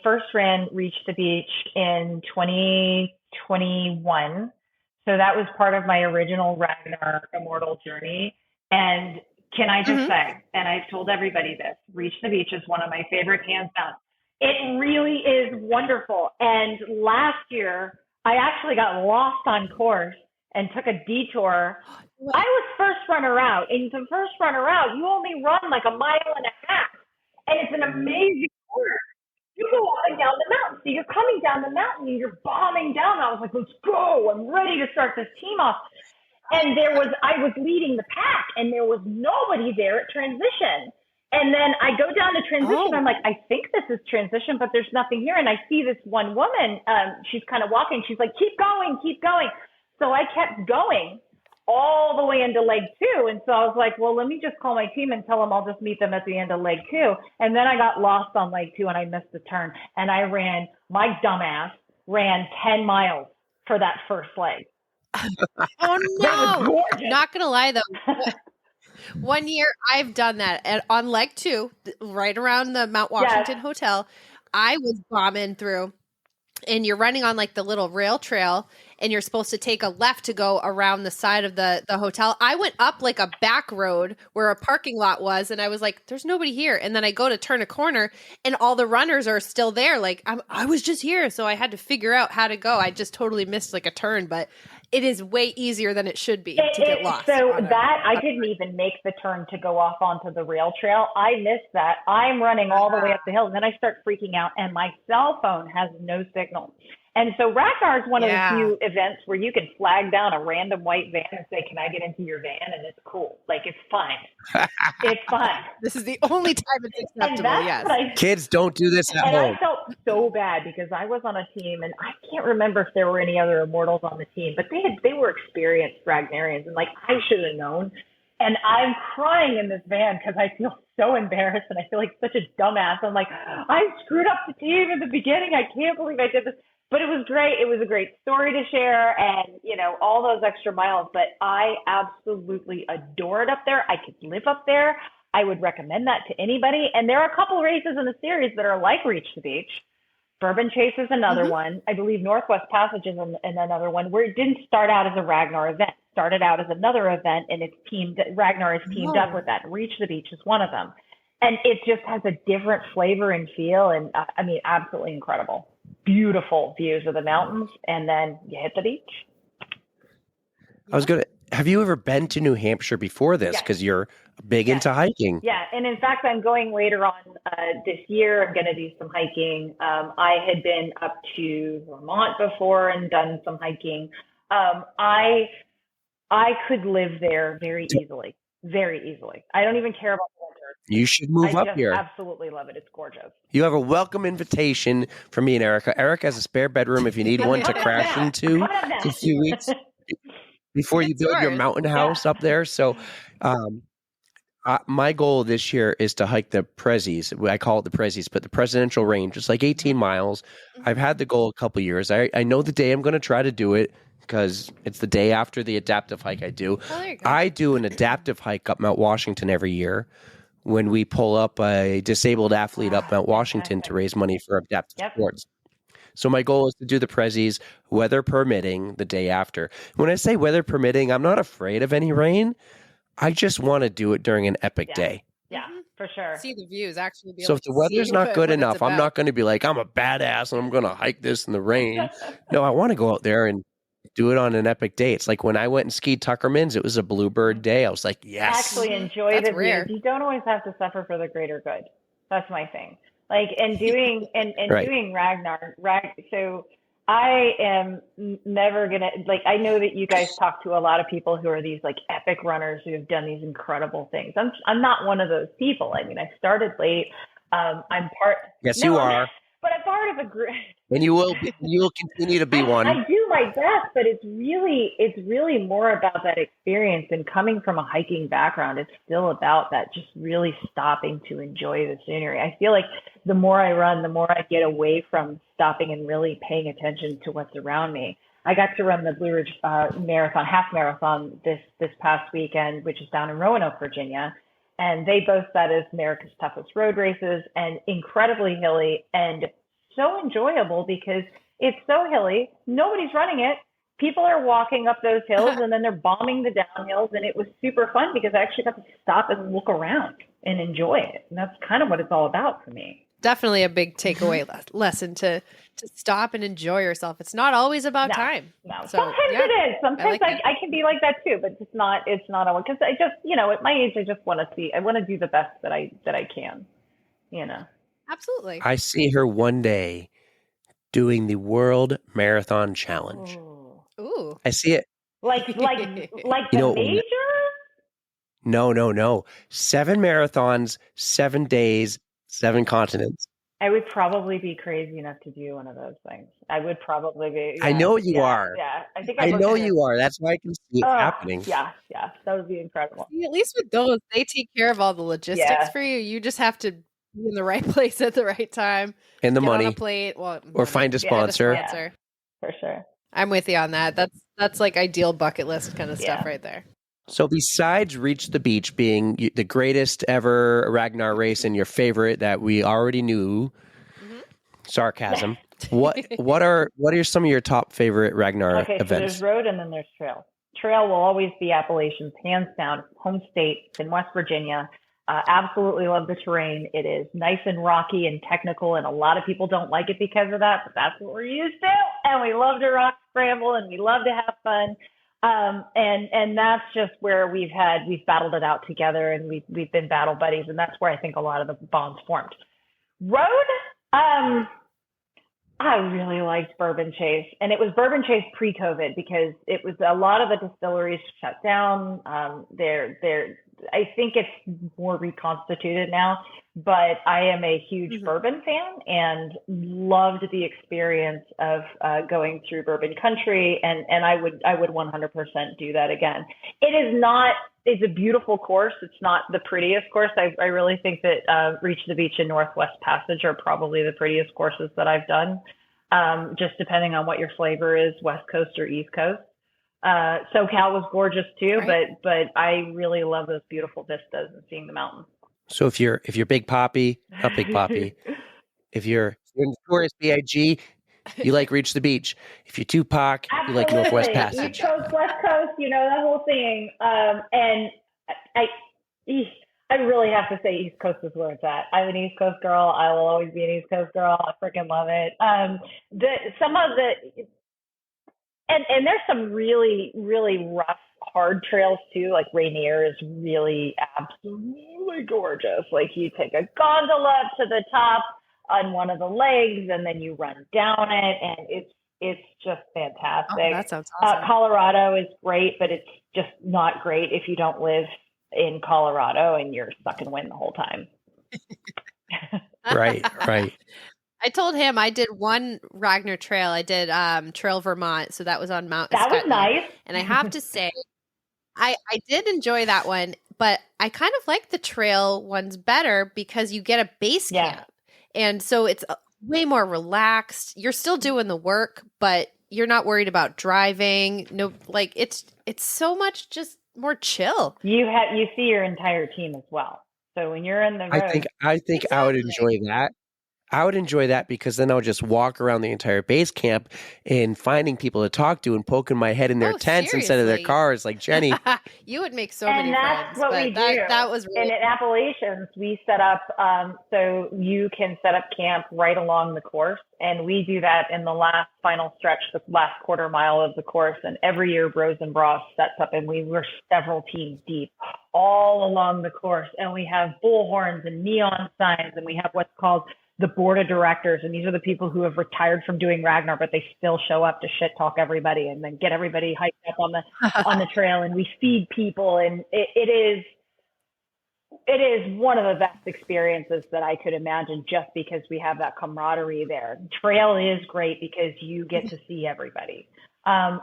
first ran Reach the Beach in 2021. So that was part of my original Ragnar Immortal journey. And can I just say, and I've told everybody this, Reach the Beach is one of my favorite, hands down. It really is wonderful. And last year, I actually got lost on course and took a detour. I was first runner out. And the first runner out, you only run like a mile and a half. And it's an amazing course. You go up and down the mountain. So you're coming down the mountain and you're bombing down. I was like, let's go. I'm ready to start this team off. And I was leading the pack, and there was nobody there at transition. And then I go down to transition. I'm like, I think this is transition, but there's nothing here. And I see this one woman, she's kind of walking. She's like, keep going, keep going. So I kept going all the way into leg 2. And so I was like, well, let me just call my team and tell them I'll just meet them at the end of leg 2. And then I got lost on leg 2 and I missed the turn. And my dumbass ran 10 miles for that first leg. Oh no! Not gonna lie though, one year I've done that, and on leg 2, right around the Mount Washington Hotel, I was bombing through, and you're running on like the little rail trail, and you're supposed to take a left to go around the side of the hotel. I went up like a back road where a parking lot was, and I was like, there's nobody here. And then I go to turn a corner, and all the runners are still there. Like, I was just here, so I had to figure out how to go. I just totally missed like a turn, but it is way easier than it should be to get lost. So I didn't even make the turn to go off onto the rail trail. I missed that. I'm running all the way up the hill, and then I start freaking out, and my cell phone has no signal. And so Ragnar is one of the few events where you can flag down a random white van and say, can I get into your van? And it's cool. Like, it's fine. It's fine. This is the only time it's acceptable, yes. Kids, don't do this at home. I felt so bad because I was on a team, and I can't remember if there were any other Immortals on the team, but they were experienced Ragnarians, and like, I should have known. And I'm crying in this van because I feel so embarrassed, and I feel like such a dumbass. I'm like, I screwed up the team in the beginning. I can't believe I did this. But it was great. It was a great story to share, and, all those extra miles. But I absolutely adore it up there. I could live up there. I would recommend that to anybody. And there are a couple races in the series that are like Reach the Beach. Bourbon Chase is another one. I believe Northwest Passage is another one, where it didn't start out as a Ragnar event. It started out as another event, and Ragnar is teamed up with that. Reach the Beach is one of them. And it just has a different flavor and feel, and absolutely incredible. Beautiful views of the mountains, and then you hit the beach. I was gonna Have you ever been to New Hampshire before this? Yes. Because you're big Yes. into hiking. Yeah, and in fact, I'm going later on this year. I'm going to do some hiking. I had been up to Vermont before and done some hiking. I could live there very easily, very easily. I don't even care about the winter. You should move I up just here. absolutely love it. It's gorgeous. You have a welcome invitation from me and Erika. Erika has a spare bedroom if you need one to How about crash that? into How about that? for a few weeks before you It's build your yours. mountain house up there. So, my goal this year is to hike the Prezzies. I call it the Prezzies, but the presidential range. It's like 18 miles. I've had the goal a couple years. I know the day I'm going to try to do it because it's the day after the adaptive hike I do. Oh, there you go. I do an adaptive hike up Mount Washington every year when we pull up a disabled athlete up Mount Washington to raise money for adaptive Yep. sports. So my goal is to do the Prezzies, weather permitting, the day after. When I say weather permitting, I'm not afraid of any rain. I just want to do it during an epic Yeah. day. Yeah, for sure. See the views. Actually, be So able if the to see weather's not good what it's enough, I'm about. not going to be like, I'm a badass and I'm going to hike this in the rain. No, I want to go out there and do it on an epic day. It's like when I went and skied Tuckerman's, it was a bluebird day. I was like, yes. Actually enjoy That's the rare. views. You don't always have to suffer for the greater good. That's my thing. Like, and doing Right. doing Ragnar. So I am never gonna, like, I know that you guys talk to a lot of people who are these like epic runners who have done these incredible things. I'm not one of those people. I mean, I started late. I'm part. Yes, No, you I'm- are. But I'm part of a group. And you will continue to be one. I do my best, but it's really more about that experience, and coming from a hiking background, it's still about that, just really stopping to enjoy the scenery. I feel like the more I run, the more I get away from stopping and really paying attention to what's around me. I got to run the Blue Ridge Marathon, half marathon this past weekend, which is down in Roanoke, Virginia. And they boast that as America's toughest road races, and incredibly hilly and so enjoyable because it's so hilly. Nobody's running it. People are walking up those hills and then they're bombing the downhills. And it was super fun because I actually got to stop and look around and enjoy it. And that's kind of what it's all about for me. Definitely a big takeaway lesson to stop and enjoy yourself. It's not always about time. No, So, sometimes yeah, it is. Sometimes like it. I can be like that too, but it's not always, because I just, at my age, I just want to do the best that I can, Absolutely. I see her one day doing the World Marathon Challenge. Ooh. I see it. Like the know, major? No. 7 marathons, 7 days, 7 continents. I would probably be crazy enough to do one of those things. I would probably be. I know you are. Yeah, I think I know looked at you are. That's why I can see it happening. Yeah, that would be incredible. See, at least with those, they take care of all the logistics Yeah. for you. You just have to be in the right place at the right time. And the Get on money. a plate, Or money. find a Yeah, sponsor. Yeah. For sure. I'm with you on that. That's like ideal bucket list kind of stuff Yeah. right there. So besides Reach the Beach being the greatest ever Ragnar race and your favorite that we already knew, sarcasm, what are some of your top favorite Ragnar Okay, so events? there's road and then there's trail. Trail will always be Appalachians, hands down. Home state. It's in West Virginia. Absolutely love the terrain. It is nice and rocky and technical, and a lot of people don't like it because of that, but that's what we're used to. And we love to rock scramble, and we love to have fun. And that's just where we've battled it out together, and we've been battle buddies, and that's where I think a lot of the bonds formed. Road, I really liked Bourbon Chase, and it was Bourbon Chase pre-COVID because it was a lot of the distilleries shut down. I think it's more reconstituted now, but I am a huge bourbon fan and loved the experience of going through bourbon country, and I would 100% do that again. It's a beautiful course. It's not the prettiest course. I really think that Reach the Beach and Northwest Passage are probably the prettiest courses that I've done, just depending on what your flavor is, West Coast or East Coast. SoCal was gorgeous too, Right. but I really love those beautiful vistas and seeing the mountains. So if you're Big Poppy, not Big Poppy, if you're Notorious B.I.G., you like Reach the Beach. If you're Tupac, you like Northwest Absolutely. Passage. East Coast, West Coast, that whole thing. And I really have to say East Coast is where it's at. I'm an East Coast girl. I will always be an East Coast girl. I freaking love it. And there's some really, really rough, hard trails too. Like Rainier is really absolutely gorgeous. Like you take a gondola to the top on one of the legs, and then you run down it, and it's just fantastic. Oh, that sounds awesome. Colorado is great, but it's just not great if you don't live in Colorado and you're stuck in wind the whole time. Right. I told him I did one Ragnar trail. I did Trail Vermont, so that was on Mount That was Escutney. nice. And I have to say, I did enjoy that one, but I kind of like the trail ones better because you get a base camp. And so it's way more relaxed. You're still doing the work, but you're not worried about driving. No, like it's so much just more chill. You see your entire team as well. So when you're in the road, I think I would enjoy that. I would enjoy that because then I would just walk around the entire base camp and finding people to talk to and poking my head in their tents instead of their cars, like Jennie. You would make so many friends. And that's what we do. That was really and in Appalachians, we set up so you can set up camp right along the course, and we do that in the last final stretch, the last quarter mile of the course. And every year, Bros and Bras sets up, and we were several teams deep all along the course, and we have bullhorns and neon signs, and we have what's called the board of directors, and these are the people who have retired from doing Ragnar, but they still show up to shit talk everybody and then get everybody hyped up on the trail. And we feed people, and it is one of the best experiences that I could imagine, just because we have that camaraderie there. Trail is great because you get to see everybody.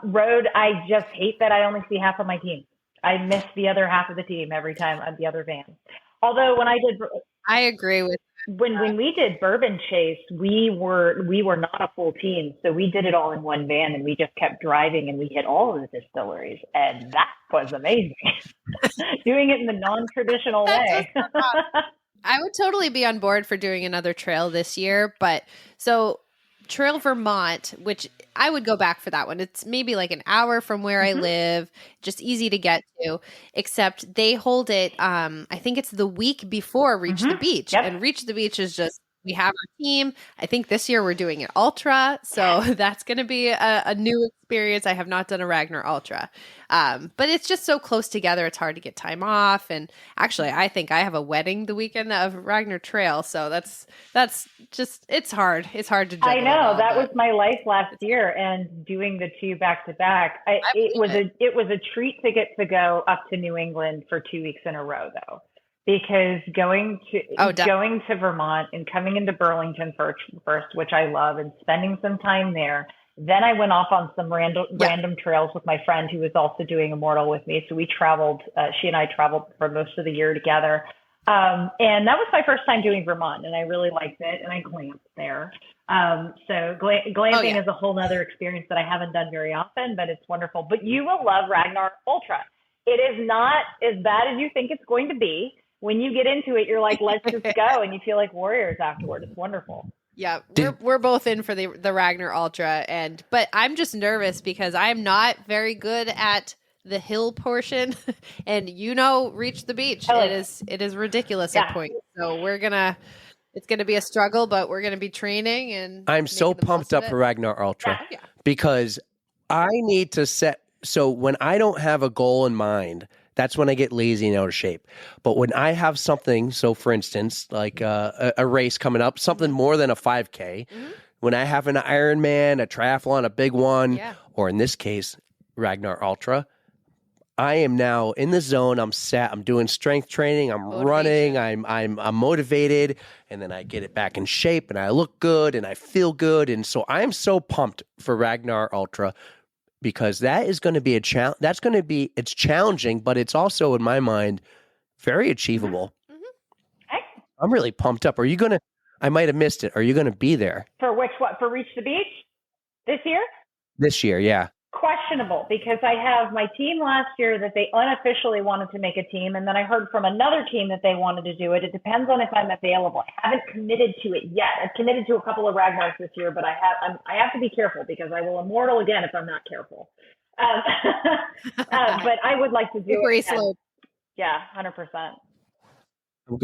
Road, I just hate that I only see half of my team. I miss the other half of the team every time on the other van. Although I agree with when we did Bourbon Chase, we were not a full team, so we did it all in one van, and we just kept driving, and we hit all of the distilleries, and that was amazing. Doing it in the non-traditional way. I would totally be on board for doing another trail this year, but so Trail Vermont, which I would go back for that one. It's maybe like an hour from where I live, just easy to get to, except they hold it, I think it's the week before Reach the Beach. Yep. And Reach the Beach is just, we have our team. I think this year we're doing it ultra. So that's going to be a new experience. I have not done a Ragnar Ultra. But it's just so close together. It's hard to get time off. And actually, I think I have a wedding the weekend of Ragnar Trail. So that's just, it's hard. It's hard to juggle. I know. That was my life last year, and doing the two back to back. It was a treat to get to go up to New England for 2 weeks in a row, though. Because going to Vermont and coming into Burlington first, which I love, and spending some time there. Then I went off on some random trails with my friend who was also doing Immortal with me. So we traveled, she and I traveled for most of the year together. And that was my first time doing Vermont, and I really liked it, and I glamped there. So glamping is a whole nother experience that I haven't done very often, but it's wonderful. But you will love Ragnar Ultra. It is not as bad as you think it's going to be. When you get into it, you're like, let's just go. And you feel like warriors afterward. It's wonderful. Yeah, we're both in for the Ragnar Ultra, but I'm just nervous because I'm not very good at the hill portion, and Reach the Beach. Oh. It is ridiculous at points. So it's gonna be a struggle, but we're gonna be training, and I'm so pumped up for Ragnar Ultra because I need to set. So when I don't have a goal in mind, that's when I get lazy and out of shape. But when I have something, so for instance, like a race coming up, something more than a 5K, when I have an Ironman, a triathlon, a big one, or in this case, Ragnar Ultra, I am now in the zone. I'm set. I'm doing strength training. I'm running. I'm motivated, and then I get it back in shape, and I look good, and I feel good, and so I'm so pumped for Ragnar Ultra. Because that is going to be it's challenging, but it's also, in my mind, very achievable. I'm really pumped up. I might have missed it. Are you going to be there? For for Reach the Beach this year? This year, yeah. Questionable, because I have my team last year that they unofficially wanted to make a team, and then I heard from another team that they wanted to do it. It depends on if I'm available. I haven't committed to it yet. I've committed to a couple of Ragnars this year, but I have to be careful because I will Immortal again if I'm not careful. But I would like to do it. Slow. Yeah, 100%. I'm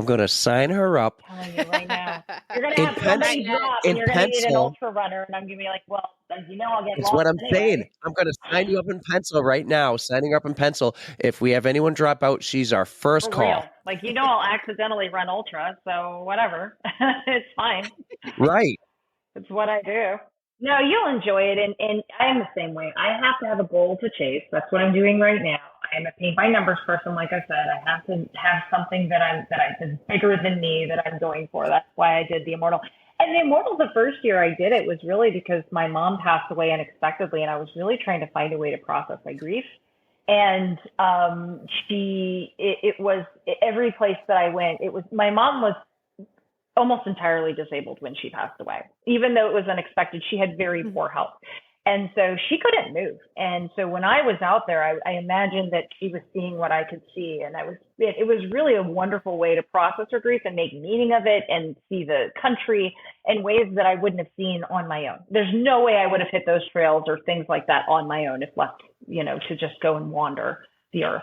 gonna sign her up I'm telling you right now. You're going to in have somebody pencil. drop, In and you're going to need an pencil. ultra runner, and I'm going to be like, well, as you know, I'll get It's what lost I'm saying. anyway. I'm gonna sign you up in pencil right now. Signing her up in pencil. If we have anyone drop out, she's our first For call. real. Like, you know, I'll accidentally run ultra, so whatever. It's fine. Right. It's what I do. No, you'll enjoy it, and I'm the same way. I have to have a goal to chase. That's what I'm doing right now. I'm a paint by numbers person, like I said. I have to have something is bigger than me that I'm going for. That's why I did the Immortal. And the Immortal, the first year I did it was really because my mom passed away unexpectedly, and I was really trying to find a way to process my grief. And it was every place that I went. It was my mom was almost entirely disabled when she passed away. Even though it was unexpected, she had very poor health. And so she couldn't move. And so when I was out there, I imagined that she was seeing what I could see. And it was really a wonderful way to process her grief and make meaning of it and see the country in ways that I wouldn't have seen on my own. There's no way I would have hit those trails or things like that on my own if left, to just go and wander the earth.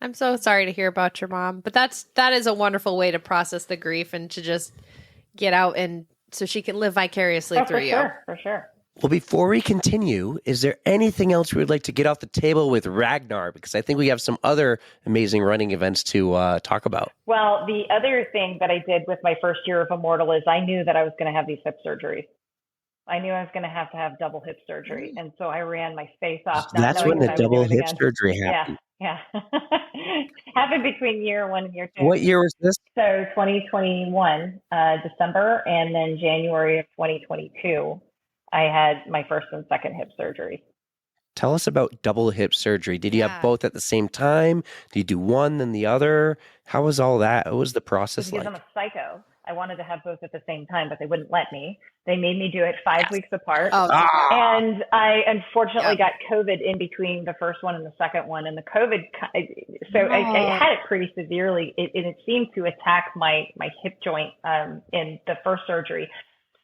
I'm so sorry to hear about your mom, but that is a wonderful way to process the grief and to just get out and so she can live vicariously through you. For sure. Well, before we continue, is there anything else we would like to get off the table with Ragnar? Because I think we have some other amazing running events to talk about. Well, the other thing that I did with my first year of Immortal is I knew that I was going to have these hip surgeries. I knew I was going to have double hip surgery. And so I ran my face off. That's when the double hip surgery happened. Yeah. Happened between year one and year two. What year was this? So 2021, December, and then January of 2022, I had my first and second hip surgery. Tell us about double hip surgery. Did you have both at the same time? Did you do one then the other? How was all that? What was the process because like? I'm a psycho. I wanted to have both at the same time, but they wouldn't let me. They made me do it 5 weeks apart. And I unfortunately got COVID in between the first one and the second one. And the COVID, I had it pretty severely. It seemed to attack my hip joint in the first surgery.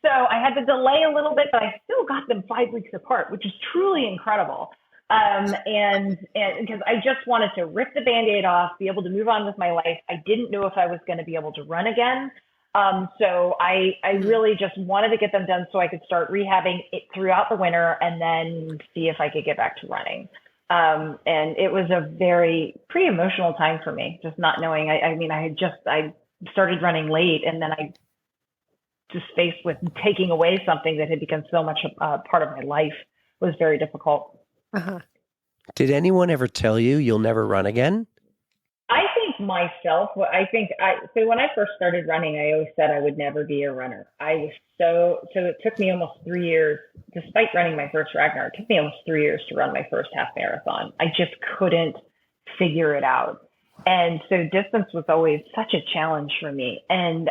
So I had to delay a little bit, but I still got them 5 weeks apart, which is truly incredible. And because I just wanted to rip the Band-Aid off, be able to move on with my life. I didn't know if I was going to be able to run again. So I really just wanted to get them done so I could start rehabbing it throughout the winter and then see if I could get back to running. And it was a pretty emotional time for me, just not knowing. I started running late, and then I just faced with taking away something that had become so much a part of my life was very difficult. Did anyone ever tell you you'll never run again? I think myself, so when I first started running, I always said I would never be a runner. So it took me almost 3 years, despite running my first Ragnar, it took me almost 3 years to run my first half marathon. I just couldn't figure it out. And so distance was always such a challenge for me. And,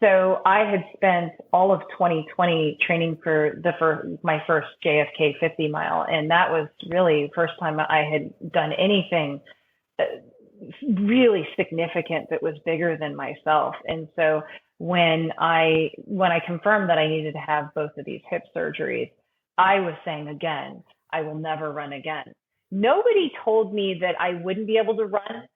so I had spent all of 2020 training for my first JFK 50 mile. And that was really the first time I had done anything really significant that was bigger than myself. And so when I confirmed that I needed to have both of these hip surgeries, I was saying again, I will never run again. Nobody told me that I wouldn't be able to run.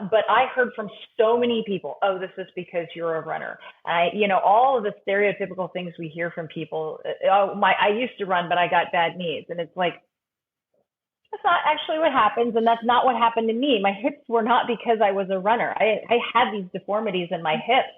But I heard from so many people, oh, this is because you're a runner. All of the stereotypical things we hear from people. I used to run, but I got bad knees. And it's like, that's not actually what happens. And that's not what happened to me. My hips were not because I was a runner. I had these deformities in my hips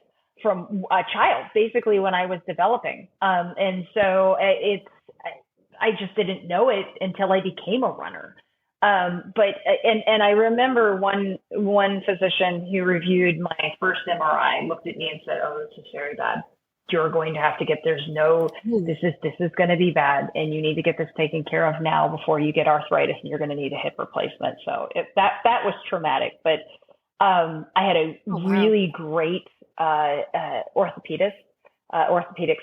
from a child, basically when I was developing. And so I just didn't know it until I became a runner. But I remember one physician who reviewed my first MRI looked at me and said, "Oh, this is very bad. You're going to have to get, this is going to be bad. And you need to get this taken care of now before you get arthritis and you're going to need a hip replacement." So that was traumatic, but, I had a really great, orthopedic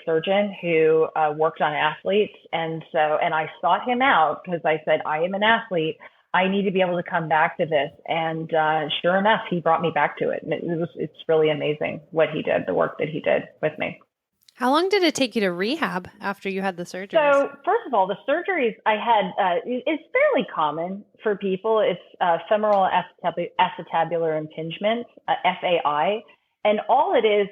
surgeon who worked on athletes. And I sought him out because I said, I am an athlete. I need to be able to come back to this. And sure enough, he brought me back to it. And it's really amazing what he did, the work that he did with me. How long did it take you to rehab after you had the surgery? So first of all, the surgeries I had, it's fairly common for people. It's femoral acetabular impingement, FAI. And all it is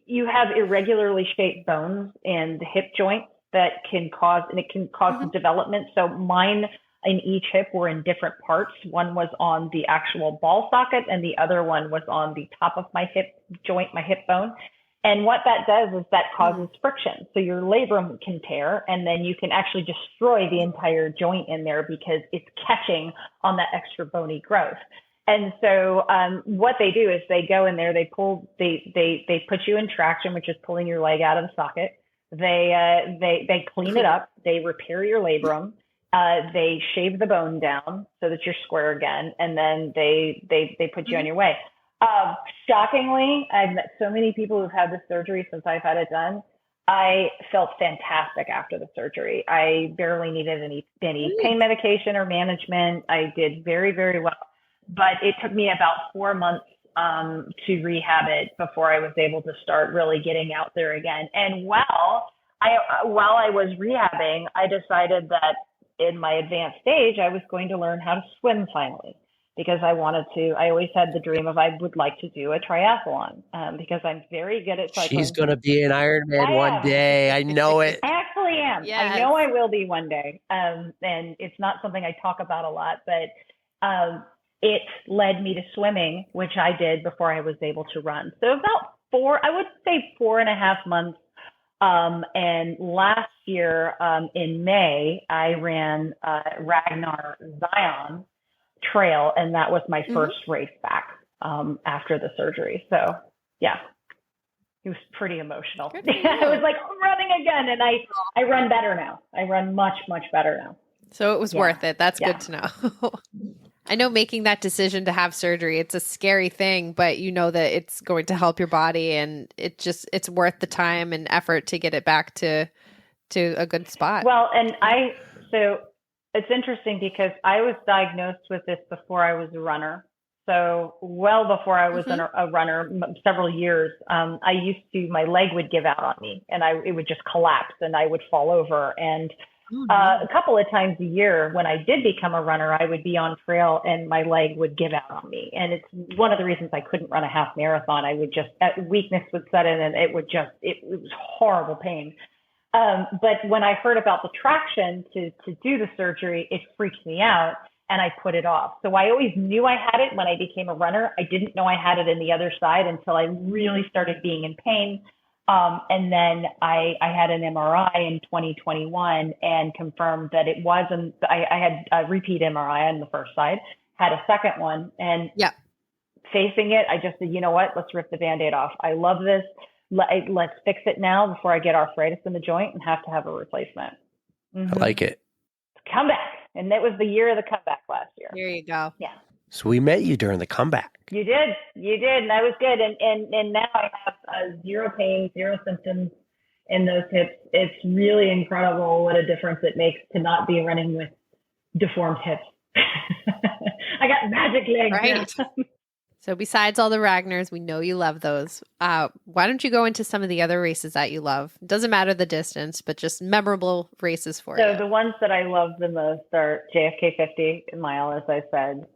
you have irregularly shaped bones in the hip joint that can cause development. So mine in each hip were in different parts. One was on the actual ball socket and the other one was on the top of my hip joint, my hip bone. And what that does is that causes friction. So your labrum can tear and then you can actually destroy the entire joint in there because it's catching on that extra bony growth. And so what they do is they go in there, they put you in traction, which is pulling your leg out of the socket. They clean it up. They repair your labrum. They shave the bone down so that you're square again. And then they put you on your way. Shockingly, I've met so many people who've had this surgery since I've had it done. I felt fantastic after the surgery. I barely needed any pain medication or management. I did very, very well. But it took me about 4 months to rehab it before I was able to start really getting out there again. And while I was rehabbing, I decided that in my advanced stage, I was going to learn how to swim finally because I always had the dream of I would like to do a triathlon because I'm very good at cycling. She's going to be an Ironman one day. I know it. I actually am. Yes. I know I will be one day. And it's not something I talk about a lot, but it led me to swimming, which I did before I was able to run. So about 4.5 months. And last year in May, I ran Ragnar Zion Trail, and that was my first race back after the surgery. So yeah, it was pretty emotional. I was like, I'm running again, and I run better now. I run much, much better now. So it was worth it. That's good to know. I know making that decision to have surgery, it's a scary thing, but you know that it's going to help your body and it's worth the time and effort to get it back to a good spot. Well, so it's interesting because I was diagnosed with this before I was a runner. So well before I was a runner, several years, my leg would give out on me and it would just collapse and I would fall over. And a couple of times a year when I did become a runner, I would be on trail and my leg would give out on me. And it's one of the reasons I couldn't run a half marathon. Weakness would set in and it was horrible pain. But when I heard about the traction to do the surgery, it freaked me out and I put it off. So I always knew I had it when I became a runner. I didn't know I had it in the other side until I really started being in pain. And then I had an MRI in 2021 and confirmed that it wasn't, I had a repeat MRI on the first side, had a second one and facing it, I just said, you know what, let's rip the Band-Aid off. I love this. Let's fix it now before I get arthritis in the joint and have to have a replacement. I like it. Comeback. And it was the year of the comeback last year. There you go. Yeah. So we met you during the comeback. You did, and that was good. And now I have zero pain, zero symptoms in those hips. It's really incredible what a difference it makes to not be running with deformed hips. I got magic legs. Right. So besides all the Ragnars, we know you love those. Why don't you go into some of the other races that you love? Doesn't matter the distance, but just memorable races for you. So the ones that I love the most are JFK 50 mile, as I said.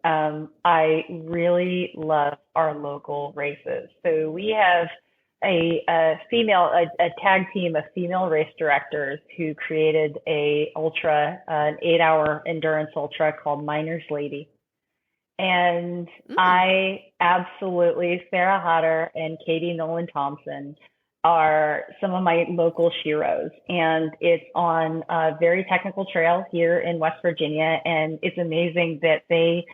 I really love our local races. So we have a tag team of female race directors who created an 8-hour endurance ultra called Miners Lady. And I absolutely, Sarah Hodder and Katie Nolan Thompson are some of my local sheroes. And it's on a very technical trail here in West Virginia. And it's amazing that they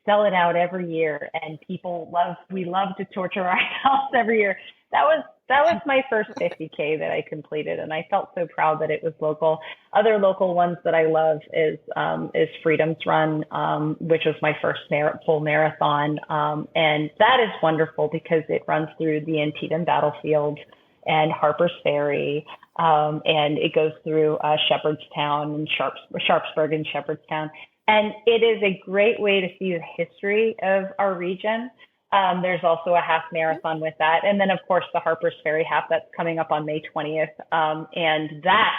sell it out every year and we love to torture ourselves every year. That was my first 50K that I completed, and I felt so proud that it was local. Other local ones that I love is Freedom's Run, which was my first full marathon, and that is wonderful because it runs through the Antietam battlefield and Harper's Ferry, and it goes through Shepherdstown and Sharpsburg and Shepherdstown, and it is a great way to see the history of our region. There's also a half marathon with that. And then, of course, the Harper's Ferry half that's coming up on May 20th. And that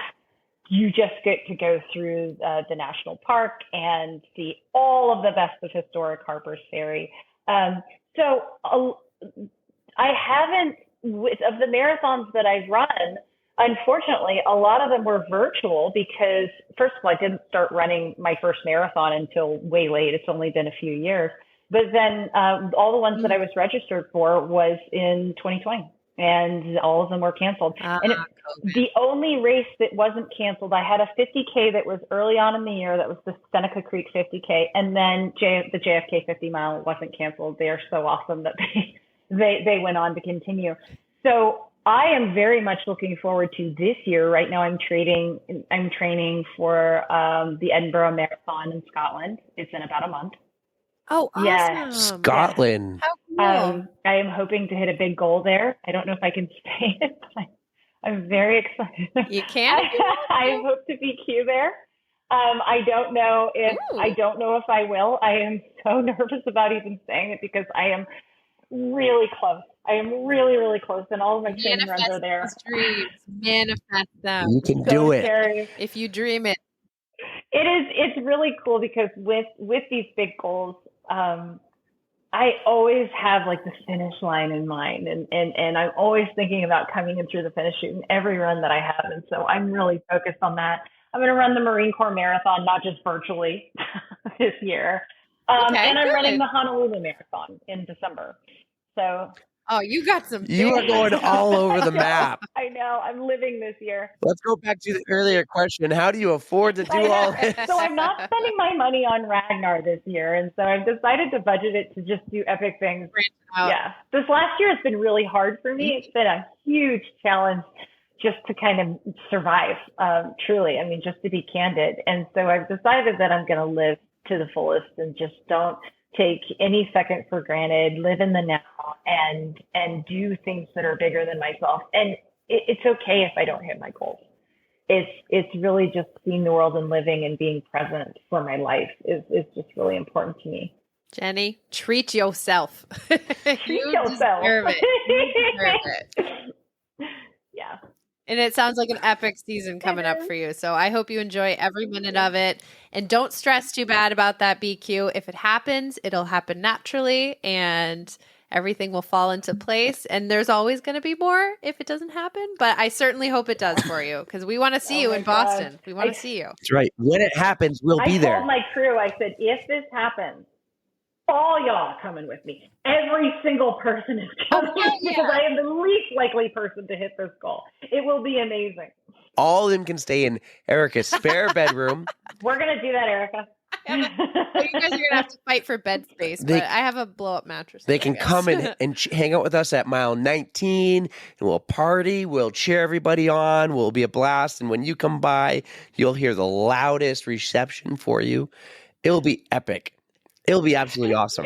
you just get to go through the national park and see all of the best of historic Harper's Ferry. So I haven't, of the marathons that I've run, unfortunately, a lot of them were virtual because, first of all, I didn't start running my first marathon until way late. It's only been a few years. But then all the ones that I was registered for was in 2020, and all of them were canceled. And the only race that wasn't canceled, I had a 50K that was early on in the year. That was the Seneca Creek 50K. And then the JFK 50 mile wasn't canceled. They are so awesome that they went on to continue. So I am very much looking forward to this year. Right now, I'm training for the Edinburgh Marathon in Scotland. It's in about a month. Oh, awesome. Yeah. Scotland. How cool. I am hoping to hit a big goal there. I don't know if I can say it, but I'm very excited. You can? I hope to be Q there. I don't know if I will. I am so nervous about even saying it because I am really close. I am really, really close, and all of my training runs are there. Dreams. Manifest them. You can do it. Scary. If you dream it. It's really cool because with these big goals, I always have like the finish line in mind, and I'm always thinking about coming in through the finish chute in every run that I have, and so I'm really focused on that. I'm going to run the Marine Corps Marathon, not just virtually, this year, and I'm running the Honolulu Marathon in December. So. Oh, you got some. You are going all over the map. I know. I'm living this year. Let's go back to the earlier question. How do you afford to do all this? So I'm not spending my money on Ragnar this year. And so I've decided to budget it to just do epic things. Yeah. This last year has been really hard for me. It's been a huge challenge just to kind of survive, truly. I mean, just to be candid. And so I've decided that I'm going to live to the fullest and just don't take any second for granted, live in the now, and do things that are bigger than myself. And it's okay if I don't hit my goals. It's really just seeing the world and living and being present for my life is just really important to me. Jennie, treat yourself. Treat yourself. Deserve it. You deserve it. Yeah. And it sounds like an epic season coming up for you. So I hope you enjoy every minute of it. And don't stress too bad about that BQ. If it happens, it'll happen naturally and everything will fall into place. And there's always going to be more if it doesn't happen. But I certainly hope it does for you because we want to see you in Boston. We want to see you. That's right. When it happens, we'll be there. I told my crew, I said, if this happens, all y'all are coming with me. Every single person is coming because I am the least likely person to hit this goal. It will be amazing. All of them can stay in Erika's spare bedroom. We're going to do that, Erika. You guys are going to have to fight for bed space, but I have a blow-up mattress. They can come and hang out with us at mile 19, and we'll party. We'll cheer everybody on. We'll be a blast. And when you come by, you'll hear the loudest reception for you. It'll be epic. It'll be absolutely awesome.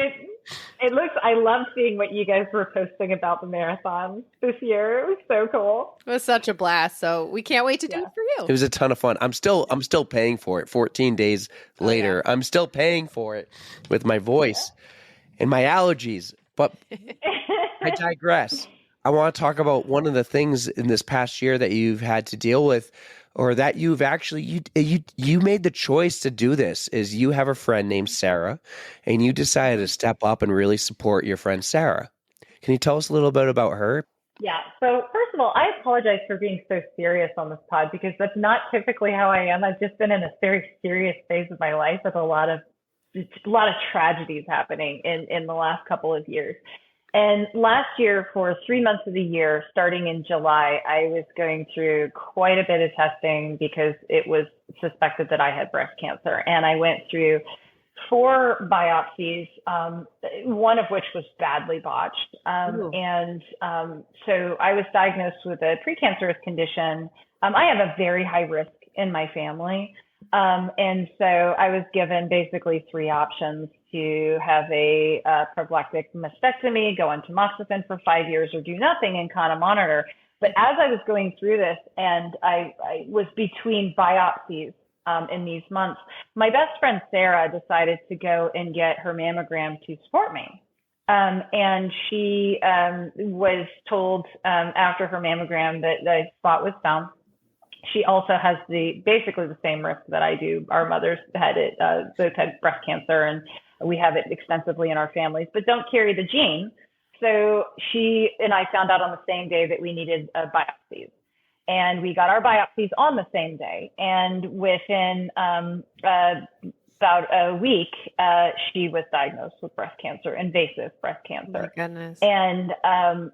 I love seeing what you guys were posting about the marathon this year. It was so cool. It was such a blast. So we can't wait to do it for you. It was a ton of fun. I'm still paying for it 14 days later. I'm still paying for it with my voice and my allergies. But I digress. I want to talk about one of the things in this past year that you've had to deal with, or that you've actually, you made the choice to do this, is you have a friend named Sarah, and you decided to step up and really support your friend Sarah. Can you tell us a little bit about her? Yeah. So first of all, I apologize for being so serious on this pod because that's not typically how I am. I've just been in a very serious phase of my life with a lot of tragedies happening in the last couple of years. And last year, for 3 months of the year, starting in July, I was going through quite a bit of testing because it was suspected that I had breast cancer. And I went through 4 biopsies, one of which was badly botched. So I was diagnosed with a precancerous condition. I have a very high risk in my family. And so I was given basically 3 options: to have a prophylactic mastectomy, go on tamoxifen for 5 years, or do nothing and kind of monitor. But as I was going through this, and I was between biopsies in these months, my best friend Sarah decided to go and get her mammogram to support me. And she was told after her mammogram that the spot was found. She also has basically the same risk that I do. Our mothers had it, both had breast cancer, and we have it extensively in our families, but don't carry the gene. So she and I found out on the same day that we needed biopsies. And we got our biopsies on the same day. And within about a week, she was diagnosed with breast cancer, invasive breast cancer. Oh my goodness. And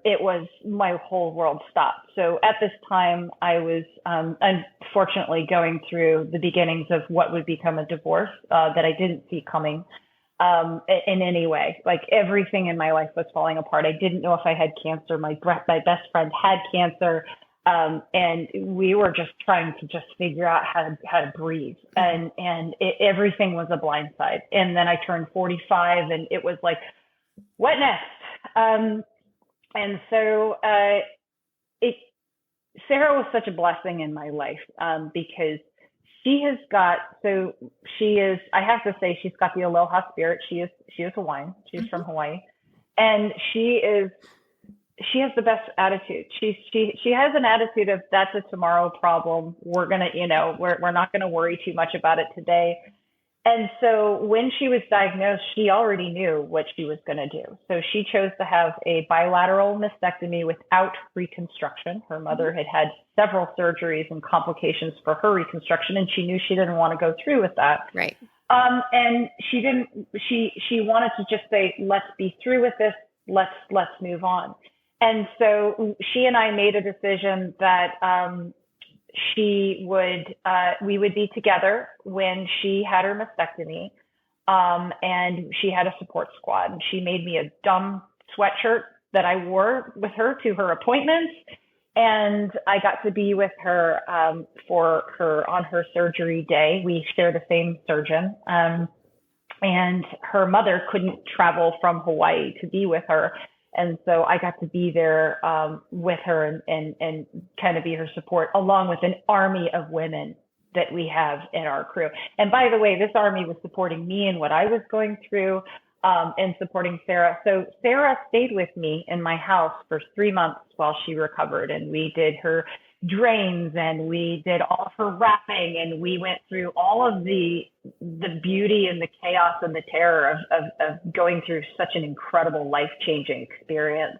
it was, my whole world stopped. So at this time, I was unfortunately going through the beginnings of what would become a divorce that I didn't see coming in any way. Like, everything in my life was falling apart. I didn't know if I had cancer. My best friend had cancer. And we were just trying to just figure out how to breathe, and everything was a blindside. And then I turned 45, and it was like, what next? And so Sarah was such a blessing in my life because she has got, I have to say, she's got the aloha spirit. She is Hawaiian. She's from Hawaii, and she has the best attitude. She has an attitude of, that's a tomorrow problem. We're going to, we're not going to worry too much about it today. And so when she was diagnosed, she already knew what she was going to do. So she chose to have a bilateral mastectomy without reconstruction. Her mother had had several surgeries and complications for her reconstruction, and she knew she didn't want to go through with that. Right. And she wanted to just say, let's be through with this. Let's move on. And so she and I made a decision that we would be together when she had her mastectomy, and she had a support squad. And she made me a dumb sweatshirt that I wore with her to her appointments, and I got to be with her on her surgery day. We share the same surgeon, and her mother couldn't travel from Hawaii to be with her. And so I got to be there with her and kind of be her support, along with an army of women that we have in our crew. And by the way, this army was supporting me in what I was going through, and supporting Sarah. So Sarah stayed with me in my house for 3 months while she recovered. And we did her drains, and we did all of her wrapping, and we went through all of the beauty and the chaos and the terror of going through such an incredible life-changing experience.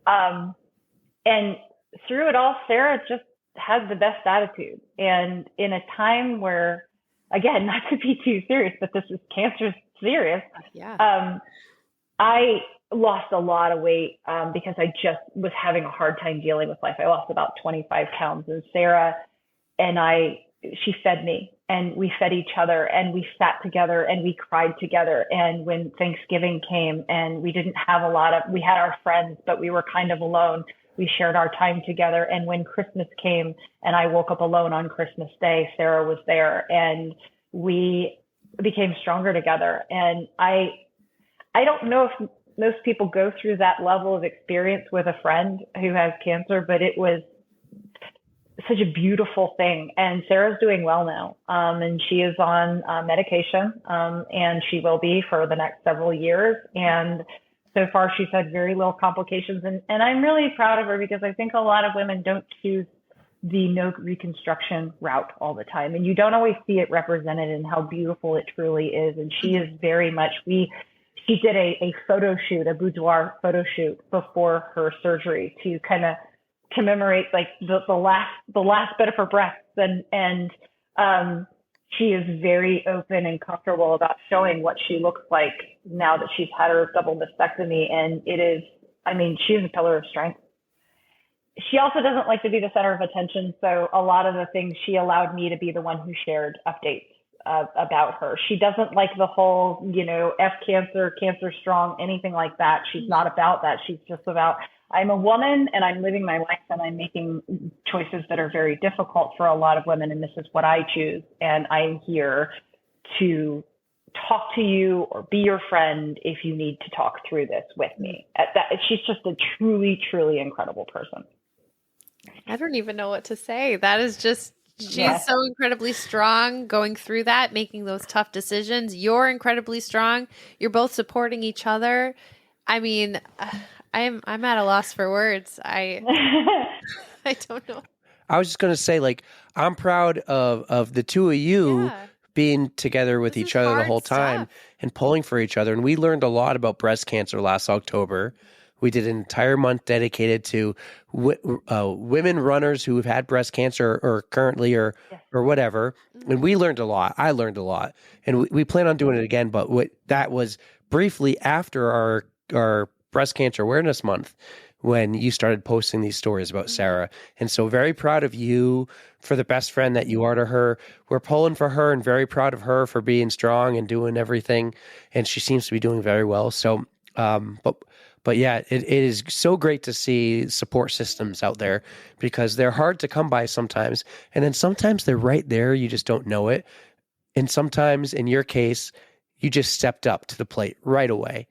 And through it all, Sarah just had the best attitude. And in a time where, again, not to be too serious, but this is cancer serious. Yeah. I lost a lot of weight because I just was having a hard time dealing with life. I lost about 25 pounds, and Sarah and she fed me, and we fed each other, and we sat together, and we cried together. And when Thanksgiving came and we didn't have we had our friends, but we were kind of alone, we shared our time together. And when Christmas came and I woke up alone on Christmas Day, Sarah was there, and we became stronger together. And I don't know if most people go through that level of experience with a friend who has cancer, but it was such a beautiful thing. And Sarah's doing well now. And she is on medication, and she will be for the next several years. And so far she's had very little complications. And I'm really proud of her, because I think a lot of women don't choose the no reconstruction route all the time. And you don't always see it represented in how beautiful it truly is. And she is very much, she did a photo shoot, a boudoir photo shoot before her surgery to kind of commemorate like the last bit of her breasts. And she is very open and comfortable about showing what she looks like now that she's had her double mastectomy. And she is a pillar of strength. She also doesn't like to be the center of attention. So a lot of the things, she allowed me to be the one who shared updates about her. She doesn't like the whole, F cancer, cancer strong, anything like that. She's not about that. She's just about, I'm a woman and I'm living my life, and I'm making choices that are very difficult for a lot of women. And this is what I choose. And I'm here to talk to you or be your friend if you need to talk through this with me. She's just a truly, truly incredible person. I don't even know what to say. That is just, she's so incredibly strong going through that, making those tough decisions. You're incredibly strong. You're both supporting each other. I mean, I'm at a loss for words. I don't know. I was just going to say, like, I'm proud of the two of you Yeah. being together with This each is other the hard whole time stuff. and pulling for each other. And we learned a lot about breast cancer last October. We did an entire month dedicated to women runners who have had breast cancer or currently or whatever. And we learned a lot. I learned a lot. And we plan on doing it again. But that was briefly after our breast cancer awareness month, when you started posting these stories about Sarah. And so very proud of you for the best friend that you are to her. We're pulling for her and very proud of her for being strong and doing everything. And she seems to be doing very well. So, but yeah, it is so great to see support systems out there, because they're hard to come by sometimes. And then sometimes they're right there. You just don't know it. And sometimes in your case, you just stepped up to the plate right away.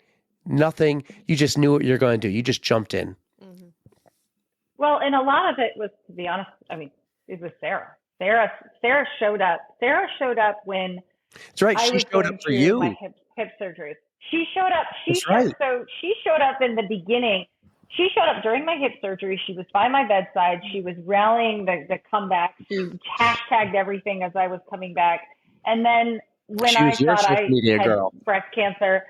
Nothing, you just knew what you're going to do. You just jumped in. Well, and a lot of it was, to be honest, I mean, it was Sarah. Sarah showed up. Sarah showed up when That's right. I She was showed going up for through you. my hip surgeries. She showed up. Right. She showed up in the beginning. She showed up during my hip surgery. She was by my bedside. She was rallying the comeback. She hashtagged everything as I was coming back. And then when She I was your thought social I media had girl. breast cancer,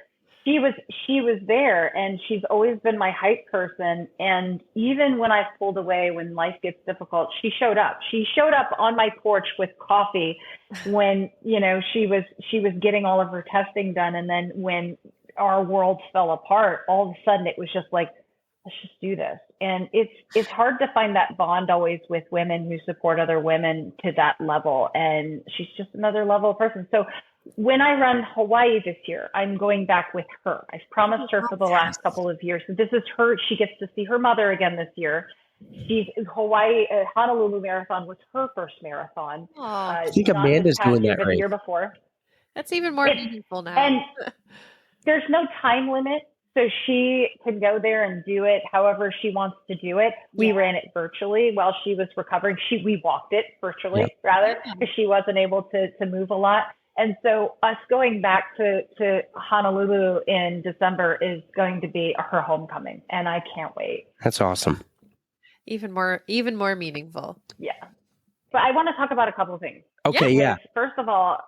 she was there, and she's always been my hype person. And even when I pulled away, when life gets difficult, she showed up. She showed up on my porch with coffee when, she was getting all of her testing done. And then when our world fell apart, all of a sudden it was just like, let's just do this. And it's hard to find that bond always with women who support other women to that level. And she's just another level of person. So when I run Hawaii this year, I'm going back with her. I've promised her for the last couple of years. So this is her. She gets to see her mother again this year. Honolulu Marathon was her first marathon. I think not this Amanda's past doing year, that but right. the year before. That's even more meaningful now. And there's no time limit, so she can go there and do it however she wants to do it. We ran it virtually while she was recovering. We walked it virtually, rather, because she wasn't able to move a lot. And so us going back to Honolulu in December is going to be her homecoming, and I can't wait. That's awesome. Even more meaningful. Yeah. But I want to talk about a couple of things. Okay, yeah. First of all,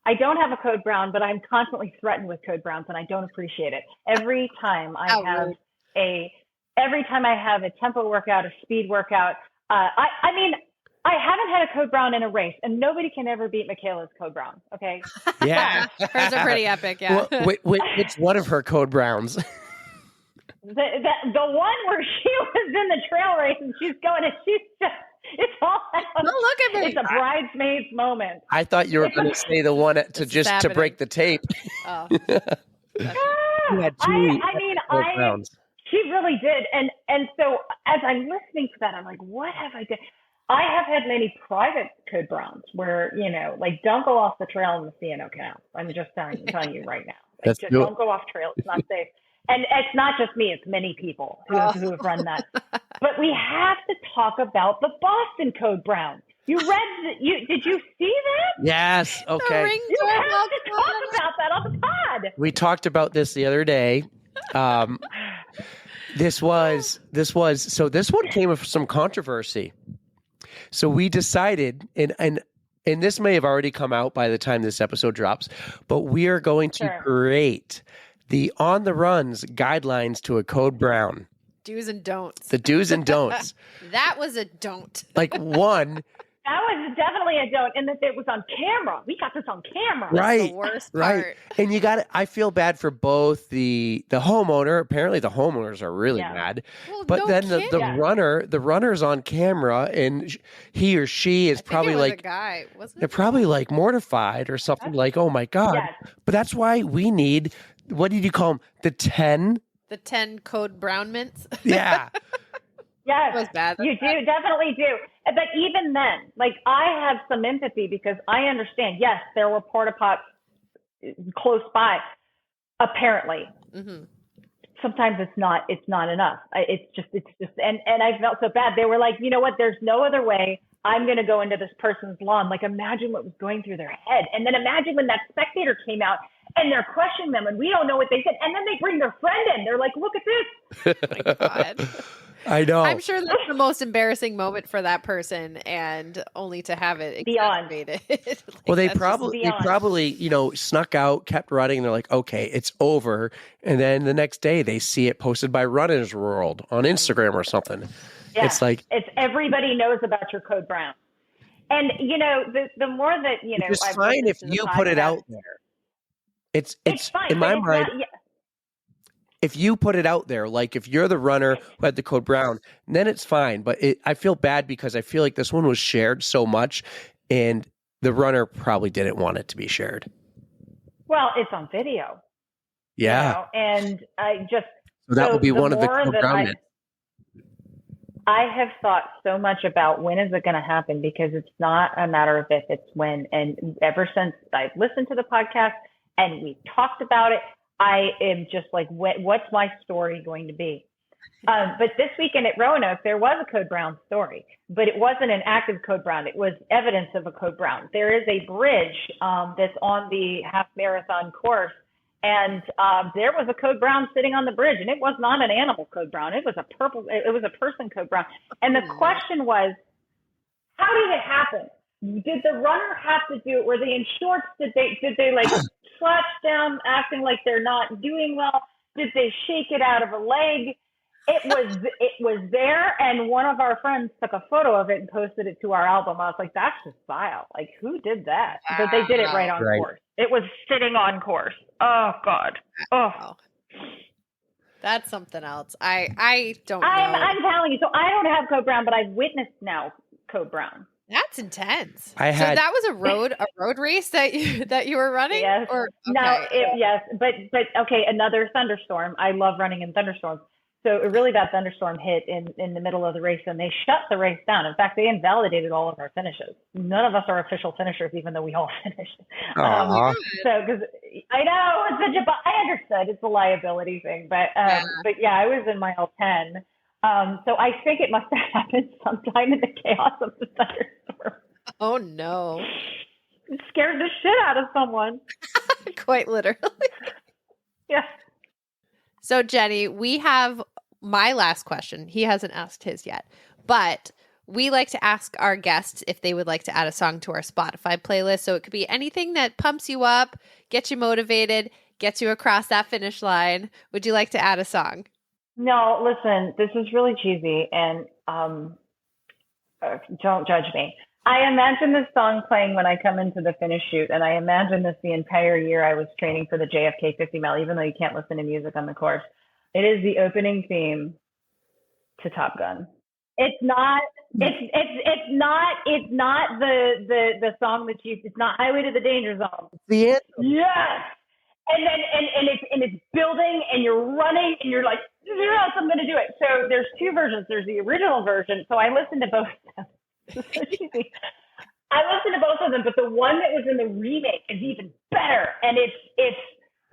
I don't have a code brown, but I'm constantly threatened with code browns, and I don't appreciate it. Every time I have a tempo workout, a speed workout, I haven't had a code brown in a race, and nobody can ever beat Michaela's code brown. Okay. Yeah. Hers are pretty epic. Yeah. Well, it's one of her code browns. The one where she was in the trail race and she's going and she's just, it's all, Don't look at me. It's a bridesmaid's moment. I thought you were going to say the one to break the tape. Oh. She really did. And so as I'm listening to that, I'm like, what have I done? I have had many private code browns where, like, don't go off the trail in the C&O Canal. I'm just telling you right now. Like, just don't go off trail. It's not safe. And it's not just me. It's many people who have run that. But we have to talk about the Boston code brown. Did you see that? Yes. Okay. You have to talk about that on the pod. We talked about this the other day. This one came with some controversy. So we decided, and this may have already come out by the time this episode drops, but we are going to create the On the Runs guidelines to a code brown. Do's and don'ts. The do's and don'ts. That was a don't. Like one. That was definitely a don't, and that it was on camera. We got this on camera. Right. That's the worst part. Right. And you got it. I feel bad for both the homeowner. Apparently the homeowners are really mad. Well, but then the runner's on camera, and he or she is probably like a guy, wasn't it? They're probably like mortified or something like, oh my God. Yes. But that's why we need, what did you call them? The 10 code brown mints. Yeah. Yes, that was bad. You do, definitely do. But even then, like, I have some empathy because I understand, yes, there were porta pots close by, apparently. Mm-hmm. Sometimes it's not enough. It's just, and I felt so bad. They were like, you know what, there's no other way. I'm going to go into this person's lawn. Like, imagine what was going through their head. And then imagine when that spectator came out And they're questioning them, and we don't know what they said. And then they bring their friend in. They're like, look at this. Oh my God. I know. I'm sure that's the most embarrassing moment for that person, and only to have it Beyond. exacerbated. Like, Well, they that's just probably, you know, snuck out, kept running, and they're like, okay, it's over. And then the next day they see it posted by Runner's World on Instagram or something. Yeah. It's like, it's everybody knows about your code brown. And, you know, the more that, you know, it's I've fine listened if to the you put it podcast, out there. It's fine, in but my it's mind. not, yeah. If you put it out there, like if you're the runner who had the code brown, then it's fine. But I feel bad because I feel like this one was shared so much, and the runner probably didn't want it to be shared. Well, it's on video. Yeah. You know? And I just, So that will be one of the more code that brown myths. I have thought so much about when is it going to happen, because it's not a matter of if, it's when. And ever since I've listened to the podcast and we talked about it, I am just like, what's my story going to be? But this weekend at Roanoke, there was a code brown story, but it wasn't an active code brown. It was evidence of a code brown. There is a bridge that's on the half marathon course. And there was a code brown sitting on the bridge, and it was not an animal code brown. It was a person code brown. And the question was, how did it happen? Did the runner have to do it? Were they in shorts? Did they like slouch down, acting like they're not doing well? Did they shake it out of a leg? It was there, and one of our friends took a photo of it and posted it to our album. I was like, that's just vile. Like, who did that? But they did it right on course. It was sitting on course. Oh God. Oh. That's something else. I don't know. I'm telling you. So I don't have code brown, but I've witnessed now code brown. That's intense. So that was a road race that you were running? Yes. Or, okay. No, yes. But okay, another thunderstorm. I love running in thunderstorms. So a really bad thunderstorm hit in the middle of the race, and they shut the race down. In fact, they invalidated all of our finishes. None of us are official finishers, even though we all finished. So, because I know I understood it's a liability thing, but yeah, I was in mile 10. So I think it must have happened sometime in the chaos of the thunderstorm. Oh no! It scared the shit out of someone. Quite literally. Yeah. So Jennie, we have my last question. He hasn't asked his yet, but we like to ask our guests if they would like to add a song to our Spotify playlist. So it could be anything that pumps you up, gets you motivated, gets you across that finish line. Would you like to add a song? No, listen, this is really cheesy, and don't judge me. I imagine this song playing when I come into the finish chute, and I imagine this the entire year I was training for the JFK 50 mile, even though you can't listen to music on the course. It is the opening theme to Top Gun. It's not the song that it's not Highway to the Danger Zone. The anthem. Yes. And then it's building, and you're running, and you're like, yes, I'm going to do it. So there's two versions. There's the original version. So I listened to both of them. So cheesy. I listened to both of them, but the one that was in the remake is even better. And it's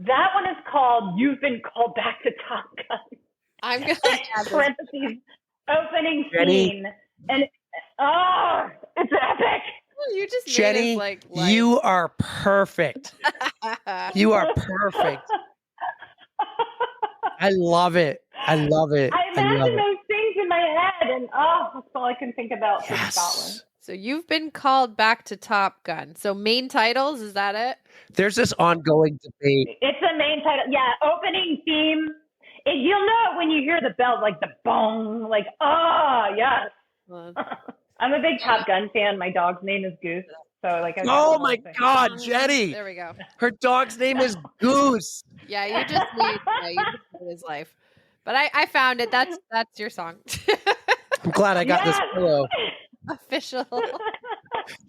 that one is called "You've Been Called Back to Top Gun." I'm gonna add parentheses opening Jennie. scene, and it's epic. You just made Jennie, us, like you are perfect. You are perfect. I love it. I love it. I imagine those things in my head, and that's all I can think about from Scotland. So you've been called back to Top Gun. So main titles, is that it? There's this ongoing debate. It's the main title. Yeah, opening theme. You'll know it when you hear the bell, like the bong, like, yes. I'm a big Top Gun fan. My dog's name is Goose. So Oh my God, Jennie. There we go. Her dog's name is Goose. Yeah, you just made his life. But I found it. That's your song. I'm glad I got this pillow. Official.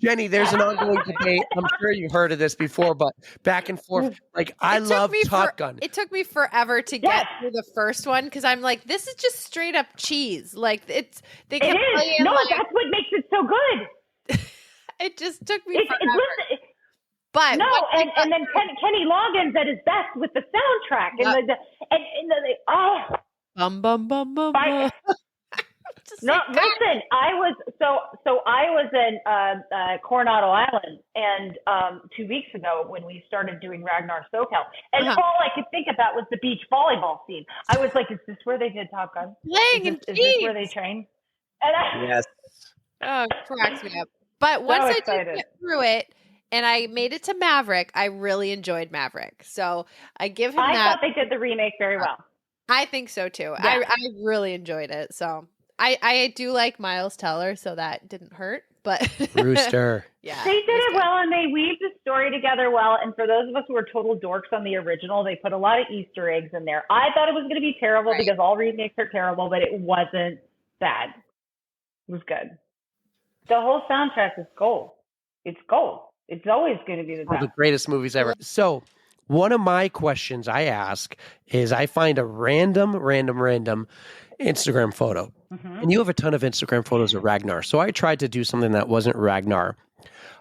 Jennie, there's an ongoing debate. I'm sure you've heard of this before, but back and forth. Like, I love Top Gun. It took me forever to get through the first one because I'm like, this is just straight up cheese. Like that's what makes it so good. It just took me forever. But no, and then Kenny Loggins at his best with the soundtrack and bum bum bum bum. bum. to say No, listen, I was in Coronado Island, and 2 weeks ago when we started doing Ragnar SoCal, and all I could think about was the beach volleyball scene. I was like, "Is this where they did Top Gun? Playing Is this where they trained?" And Yes. Oh, it cracks me up. But once I did excited. get through it and I made it to Maverick, I really enjoyed Maverick. So I give him I that. thought they did the remake very well. I think so too. Yeah. I really enjoyed it. So I do like Miles Teller, so that didn't hurt. But Rooster. yeah, They did was it good. well, and they weaved the story together well. And for those of us who are total dorks on the original, they put a lot of Easter eggs in there. I thought it was going to be terrible Right. because all remakes are terrible, but it wasn't bad. It was good. The whole soundtrack is gold. It's gold. It's always going to be the One of the best. greatest movies ever. So, one of my questions I ask is I find a random Instagram photo. Mhm. And you have a ton of Instagram photos of Ragnar. So I tried to do something that wasn't Ragnar.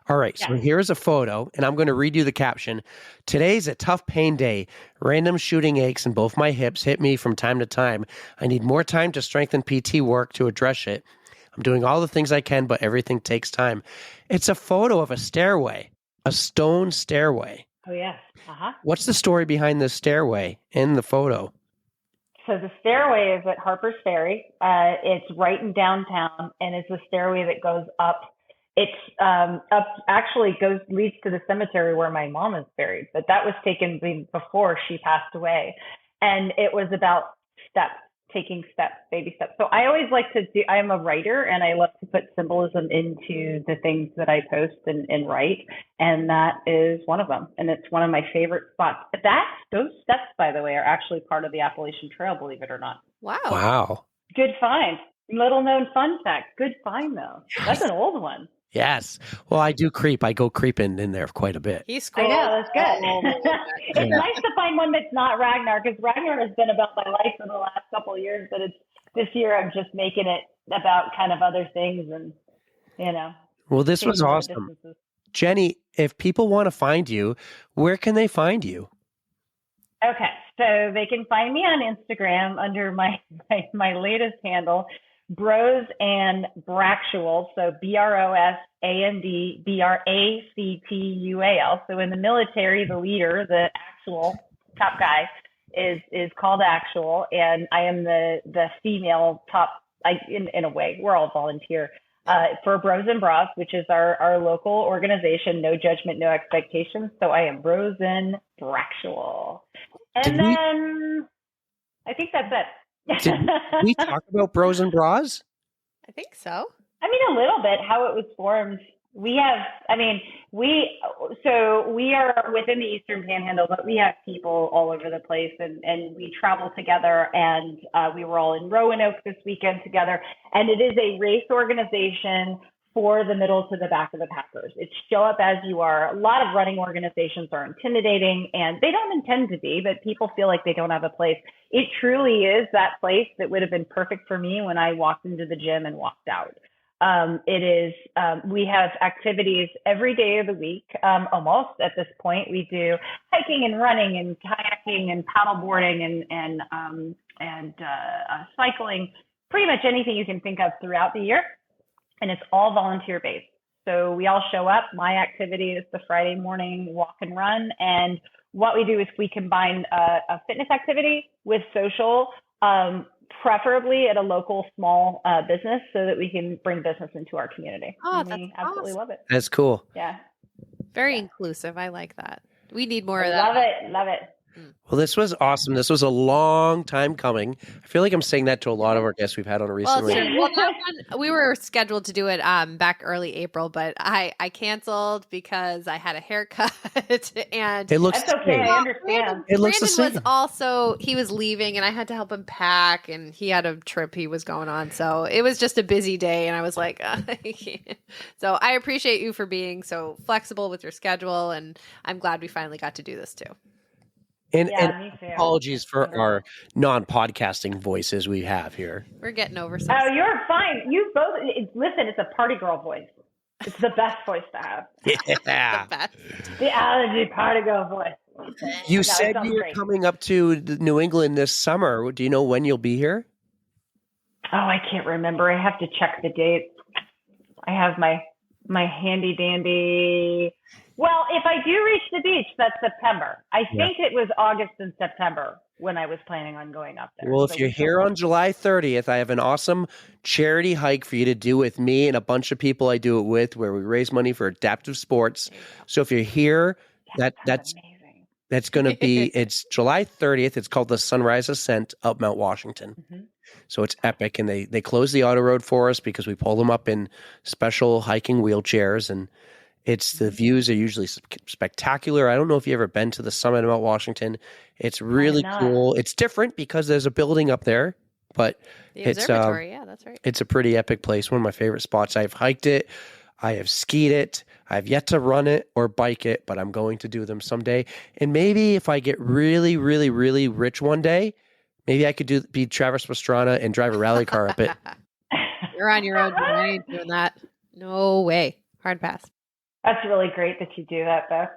All right, so Yeah. here's a photo, and I'm going to read you the caption. Today's a tough pain day. Random shooting aches in both my hips hit me from time to time. I need more time to strengthen PT work to address it. I'm doing all the things I can, but everything takes time. It's a photo of a stairway, a stone stairway. Oh, yeah. Uh-huh. What's the story behind this stairway in the photo? So the stairway is at Harper's Ferry. It's right in downtown, and it's a stairway that goes up. It's leads to the cemetery where my mom is buried, but that was taken before she passed away. And it was about steps, taking steps, baby steps. So I always like to do, I'm a writer, and I love to put symbolism into the things that I post and write. And that is one of them. And it's one of my favorite spots. Those steps, by the way, are actually part of the Appalachian Trail, believe it or not. Wow. Wow. Good find. Little known fun fact. Good find, though. That's an old one. Yes. Well, I do creep. I go creeping in there quite a bit. He I scrolled. know, that's good. all over that. It's nice to find one that's not Ragnar, because Ragnar has been about my life for the last couple of years, but this year I'm just making it about kind of other things, and Well, this was taking more awesome. distances. Jennie, if people want to find you, where can they find you? Okay, so they can find me on Instagram under my latest handle, Bros and Bractual. So BROSAND BRACTUAL. So in the military, the leader, the actual top guy, is called Actual, and I am the female top. In a way, we're all volunteer. For Bros and Bras, which is our local organization, no judgment, no expectations. So I am Bros and Bractual. And then I think that's it. Did we talk about Bros and Bras? I think so. I mean, a little bit how it was formed. We are within the Eastern Panhandle, but we have people all over the place, and we travel together, and we were all in Roanoke this weekend together, and it is a race organization for the middle to the back of the packers. It's show up as you are. A lot of running organizations are intimidating, and they don't intend to be, but people feel like they don't have a place. It truly is that place that would have been perfect for me when I walked into the gym and walked out. We have activities every day of the week. Almost at this point, we do hiking and running and kayaking and paddleboarding and cycling, pretty much anything you can think of throughout the year. And it's all volunteer based. So we all show up. My activity is the Friday morning walk and run. And what we do is we combine a fitness activity with social, preferably at a local small business, so that we can bring business into our community. Oh, And that's we absolutely awesome. love it. That's cool. Yeah. Very inclusive. I like that. We need more of I that. love it. Love it. Well, this was awesome. This was a long time coming. I feel like I'm saying that to a lot of our guests we've had on recently. Well, that one, we were scheduled to do it back early April, but I canceled because I had a haircut and It looks That's okay. the same. I understand. It looks the Brandon same. was also, he was leaving and I had to help him pack, and he had a trip he was going on. So it was just a busy day, and I was like, I can't. So I appreciate you for being so flexible with your schedule, and I'm glad we finally got to do this too. And, Yeah, and me too. apologies for our non-podcasting voices we have here. We're getting over some Oh, you're fine. You both, listen, it's a party girl voice. It's the best voice to have. Yeah. best. The allergy party girl voice. You No, said it sounds you were great. coming up to New England this summer. Do you know when you'll be here? Oh, I can't remember. I have to check the dates. I have my handy dandy. Well, if I do reach the beach, that's September. I think it was August and September when I was planning on going up there. Well, So if you're we shall here see. on July 30th, I have an awesome charity hike for you to do with me and a bunch of people I do it with, where we raise money for adaptive sports. So if you're here, that's amazing. that's going to be, it's July 30th. It's called the Sunrise Ascent up Mount Washington. Mm-hmm. So it's epic, and they close the auto road for us because we pull them up in special hiking wheelchairs, and the views are usually spectacular. I don't know if you've ever been to the summit of Mount Washington. It's really cool. It's different because there's a building up there, but The observatory, yeah, that's right. it's a pretty epic place. One of my favorite spots. I've hiked it. I have skied it. I've yet to run it or bike it, but I'm going to do them someday. And maybe if I get really, really, really rich one day, maybe I could be Travis Pastrana and drive a rally car up it. You're on your own. I ain't doing that. No way. Hard pass. That's really great that you do that, Beth.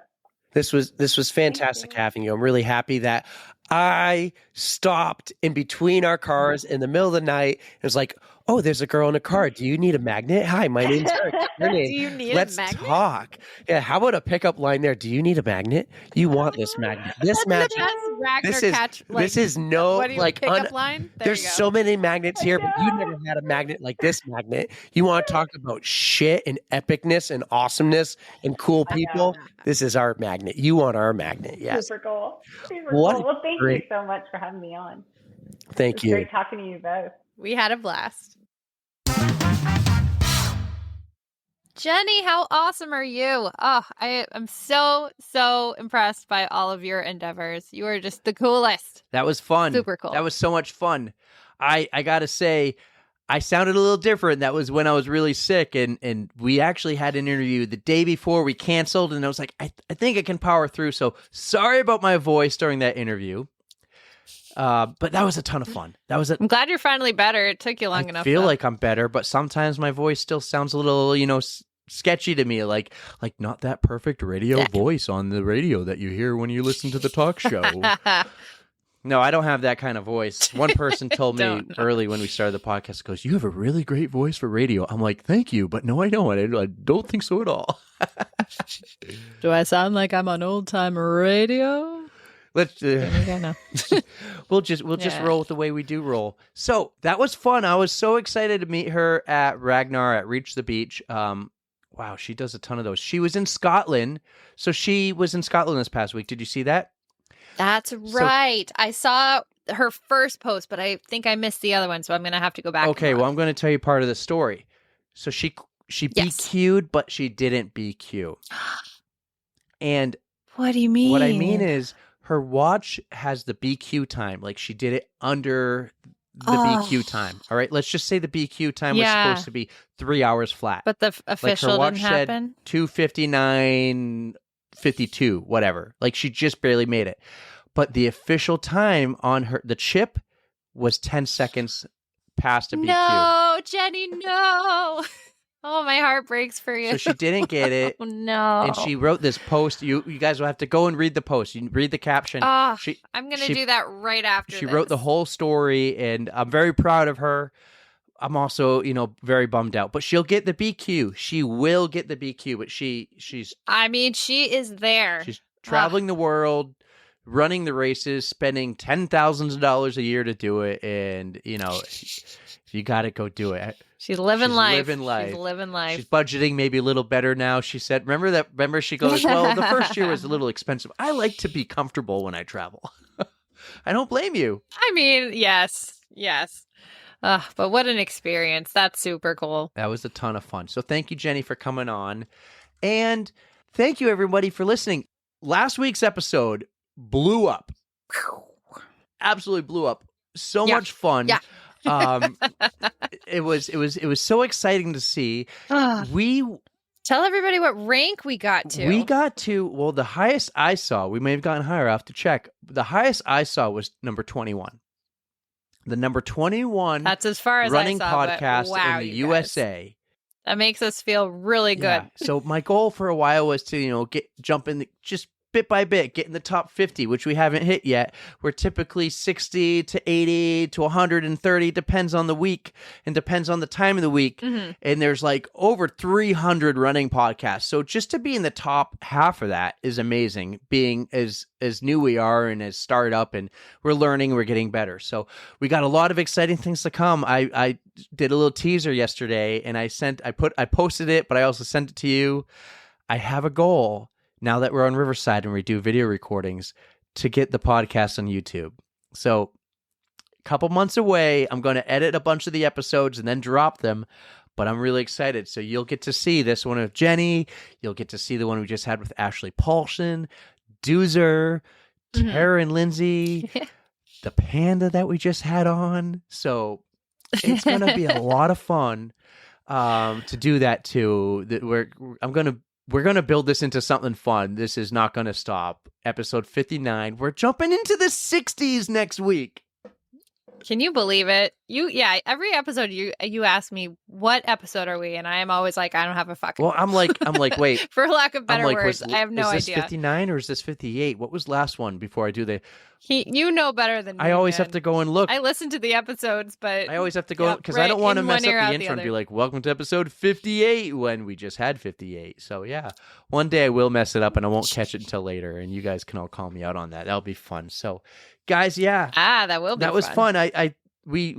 This was fantastic having you. I'm really happy that I stopped in between our cars in the middle of the night. It was like, oh, there's a girl in a car. Do you need a magnet? Hi, my name's Erika. Your name. Do you need Let's a magnet? talk. Yeah, how about a pickup line there? Do you need a magnet? You want this magnet? This That's magic. the best Ragnar This is catch. Like, this is no what do you like pickup line? There there's you go. so many magnets here, but you never had a magnet like this magnet. You want to talk about shit and epicness and awesomeness and cool people? This is our magnet. You want our magnet? Yes. Super cool. Super What cool. Well, thank great- you so much for having me on. Thank It's you. great talking to you both. We had a blast. Jennie, how awesome are you? Oh, I am so impressed by all of your endeavors. You are just the coolest. That was fun. Super cool. That was so much fun. I gotta say, I sounded a little different. That was when I was really sick, and we actually had an interview the day before we canceled, and I was like, I think I can power through. So sorry about my voice during that interview. But that was a ton of fun. I'm glad you're finally better. It took you long enough. I feel though. like I'm better, but sometimes my voice still sounds a little, sketchy to me, like not that perfect radio voice on the radio that you hear when you listen to the talk show. No, I don't have that kind of voice. One person told me early when we started the podcast, goes, "You have a really great voice for radio." I'm like, "Thank you," but no, I don't. I don't think so at all. Do I sound like I'm on old time radio? Let's No. we'll just roll with the way we do roll. So that was fun. I was so excited to meet her at Ragnar at Reach the Beach. Wow, she does a ton of those. She was in Scotland. So she was in Scotland this past week. Did you see that? That's right. I saw her first post, but I think I missed the other one, so I'm going to have to go back. Okay, well, I'm going to tell you part of the story. So she BQ'd, but she didn't BQ. And what do you mean? What I mean is her watch has the BQ time. Like she did it under the BQ time. All right, let's just say the BQ time was supposed to be 3 hours flat. But the official like her watch didn't happen? said 2:59:52, whatever. Like she just barely made it. But the official time on the chip was 10 seconds past a BQ. No, Jennie, no. Oh, my heart breaks for you. So she didn't get it. Oh, no. And she wrote this post. You guys will have to go and read the post. You read the caption. I'm going to do that right after She this. wrote the whole story, and I'm very proud of her. I'm also, very bummed out. But she'll get the BQ. She will get the BQ, but she's... I mean, she is there. She's traveling the world, running the races, spending $10,000 a year to do it, and, you got to go do it. She's living life. Living life. She's living life. She's budgeting maybe a little better now. She said, remember she goes, well, the first year was a little expensive. I like to be comfortable when I travel. I don't blame you. I mean, yes. But what an experience. That's super cool. That was a ton of fun. So thank you, Jennie, for coming on. And thank you, everybody, for listening. Last week's episode blew up. Absolutely blew up. So much fun. Yeah. It was so exciting to see. We tell everybody what rank we got to. We got to, well, the highest I saw, we may have gotten higher, I'll have to check. The highest I saw was number 21. The number 21 That's as far as running I saw, podcast wow, in the you USA. Guys. That makes us feel really good. Yeah. So my goal for a while was to, jump in, just bit by bit, get in the top 50, which we haven't hit yet. We're typically 60 to 80 to 130, depends on the week and depends on the time of the week. Mhm. And there's like over 300 running podcasts. So just to be in the top half of that is amazing, being as new we are and as started up, and we're learning, we're getting better. So we got a lot of exciting things to come. I did a little teaser yesterday, and I posted it, but I also sent it to you. I have a goal now that we're on Riverside and we do video recordings to get the podcast on YouTube. So a couple months away, I'm going to edit a bunch of the episodes and then drop them, but I'm really excited. So you'll get to see this one with Jennie. You'll get to see the one we just had with Ashley Paulson, Doozer, Tara and Lindsay, the panda that we just had on. So it's going to be a lot of fun to do that too. We're going to build this into something fun. This is not going to stop. Episode 59. We're jumping into the 60s next week. Can you believe it? Every episode you ask me, what episode are we? And I am always like, I don't have a fucking. Well, I'm like, wait. For lack of better I'm like, words, I have no idea. Is this idea. 59 or is this 58? What was last one before I do the? You know better than me. I always man. have to go and look. I listen to the episodes, but I always have to go because I don't want to mess up the intro and other. be like, welcome to episode 58 when we just had 58. So yeah, one day I will mess it up and I won't catch it until later, and you guys can all call me out on that. That'll be fun. So guys, yeah. That will be That was fun. We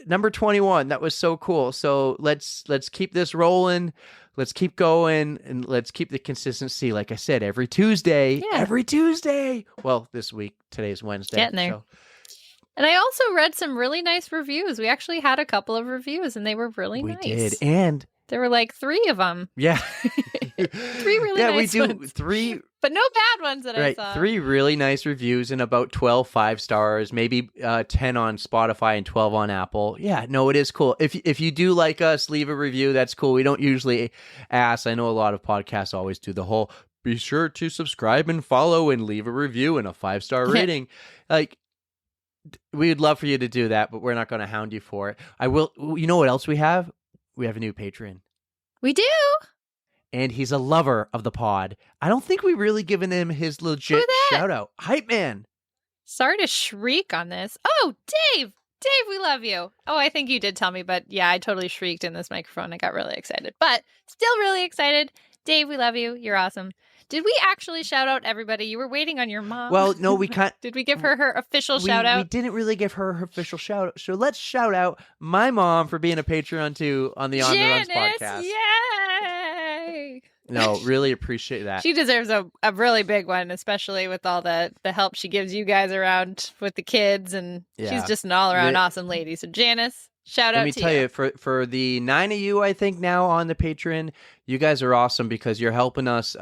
number 21, that was so cool. So let's keep this rolling. Let's keep going, and let's keep the consistency. Like I said, every Tuesday. Well, this week, today's Wednesday. Getting there. So. And I also read some really nice reviews. We actually had a couple of reviews, and they were really nice. We did, and there were like 3 of them. Yeah. 3 really nice we do ones. 3. But no bad ones that I saw. 3 really nice reviews and about 12 5-stars, maybe 10 on Spotify and 12 on Apple. Yeah, no, it is cool. If you do like us, leave a review. That's cool. We don't usually ask. I know a lot of podcasts always do the whole, be sure to subscribe and follow and leave a review and a 5-star rating. Like, we'd love for you to do that, but we're not going to hound you for it. I will. You know what else we have? We have a new patron. We do. And he's a lover of the pod. I don't think we really given him his legit shout out. Hype man. Sorry to shriek on this. Oh, Dave. Dave, we love you. Oh, I think you did tell me, but yeah, I totally shrieked in this microphone. I got really excited, but still really excited. Dave, we love you. You're awesome. Did we actually shout out everybody? You were waiting on your mom. Well, no, we can't. Did we give her official shout out? We didn't really give her official shout out. So let's shout out my mom for being a Patreon too on the On the Runs podcast. Yay! No, really appreciate that. She deserves a really big one, especially with all the help she gives you guys around with the kids, and she's just an all around awesome lady. So Janice, shout out to you. Let me tell you, for the 9 of you, I think now on the Patreon, you guys are awesome because you're helping us.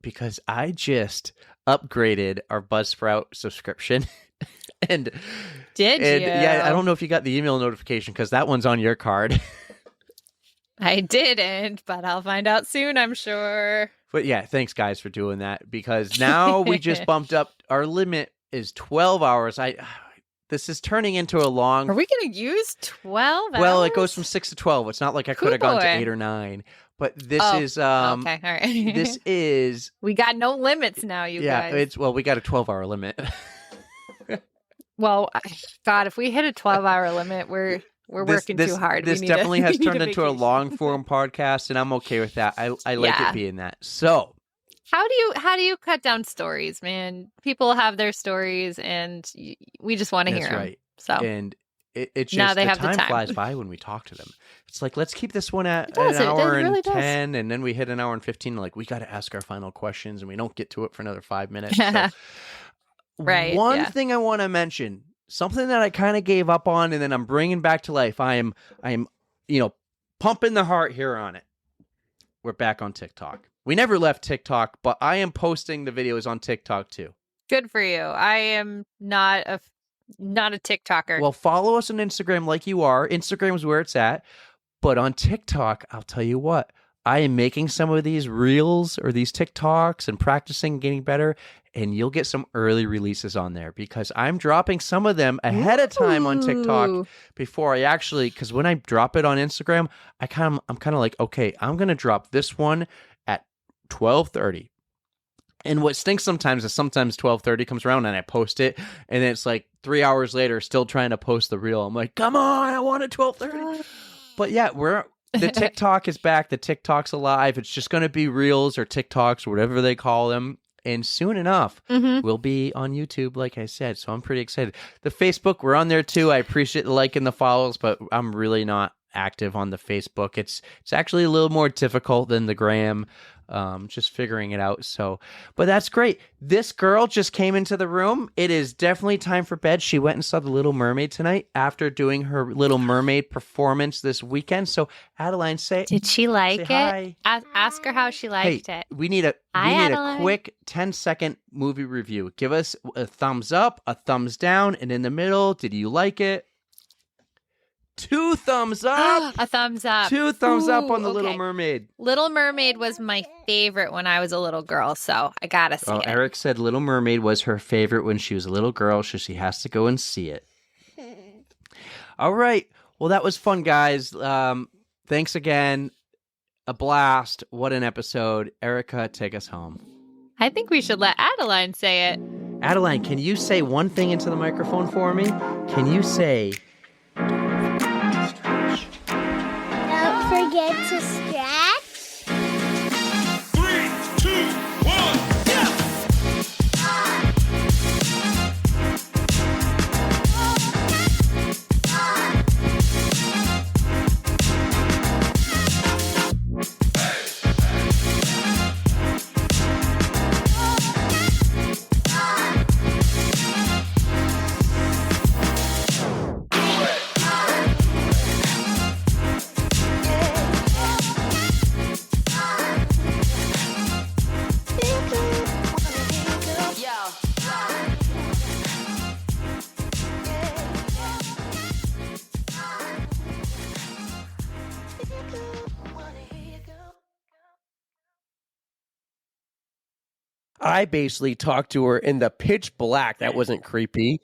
Because I just upgraded our Buzzsprout subscription. and Did you? Yeah, I don't know if you got the email notification because that one's on your card. I didn't, but I'll find out soon, I'm sure. But yeah, thanks guys for doing that because now we just bumped up. Our limit is 12 hours. This is turning into a long. Are we going to use 12 hours? Well, it goes from 6 to 12. It's not like I could have gone to 8 or 9. But this is okay, all right. This is we got no limits now, you guys. Yeah, we got a 12-hour limit. Well, God, if we hit a 12-hour limit, we're working too hard. This definitely has turned into a long-form podcast, and I'm okay with that. I like it being that. So, how do you cut down stories, man? People have their stories, and we just want to hear them. Right. So, and it's just now they have the time the time. flies by when we talk to them. It's like, let's keep this one at an hour and 10, and then we hit an hour and 15. Like, we got to ask our final questions, and we don't get to it for another 5 minutes. So. Right. One thing I want to mention, something that I kind of gave up on, and then I'm bringing back to life. I am, pumping the heart here on it. We're back on TikTok. We never left TikTok, but I am posting the videos on TikTok too. Good for you. I am not a TikToker. Well, follow us on Instagram like you are. Instagram's where it's at. But on TikTok, I'll tell you what, I am making some of these reels or these TikToks and practicing getting better. And you'll get some early releases on there because I'm dropping some of them ahead of time on TikTok before I actually, because when I drop it on Instagram, I'm kind of like, okay, I'm going to drop this one at 12:30. And what stinks sometimes is sometimes 12:30 comes around and I post it, and it's like 3 hours later, still trying to post the reel. I'm like, come on, I want it 12:30. But yeah, the TikTok is back. The TikTok's alive. It's just going to be reels or TikToks or whatever they call them. And soon enough, we'll be on YouTube, like I said. So I'm pretty excited. The Facebook, we're on there too. I appreciate the like and the follows, but I'm really not active on the Facebook. It's actually a little more difficult than the gram. Just figuring it out. So, but that's great. This girl just came into the room. It is definitely time for bed. She went and saw The Little Mermaid tonight after doing her Little Mermaid performance this weekend. So, Adeline, Did she like it? Hi. Ask her how she liked it. We need a quick 10-second movie review. Give us a thumbs up, a thumbs down, and in the middle, did you like it? 2 thumbs up. A thumbs up. 2 thumbs up on The okay. Little Mermaid. Little Mermaid was my favorite when I was a little girl, so I gotta see it. Eric said Little Mermaid was her favorite when she was a little girl, so she has to go and see it. All right. Well, that was fun, guys. Thanks again. A blast. What an episode. Erika, take us home. I think we should let Adeline say it. Adeline, can you say one thing into the microphone for me? Can you say... Don't forget to stretch. 3, 2, 1, go! I basically talked to her in the pitch black. That wasn't creepy.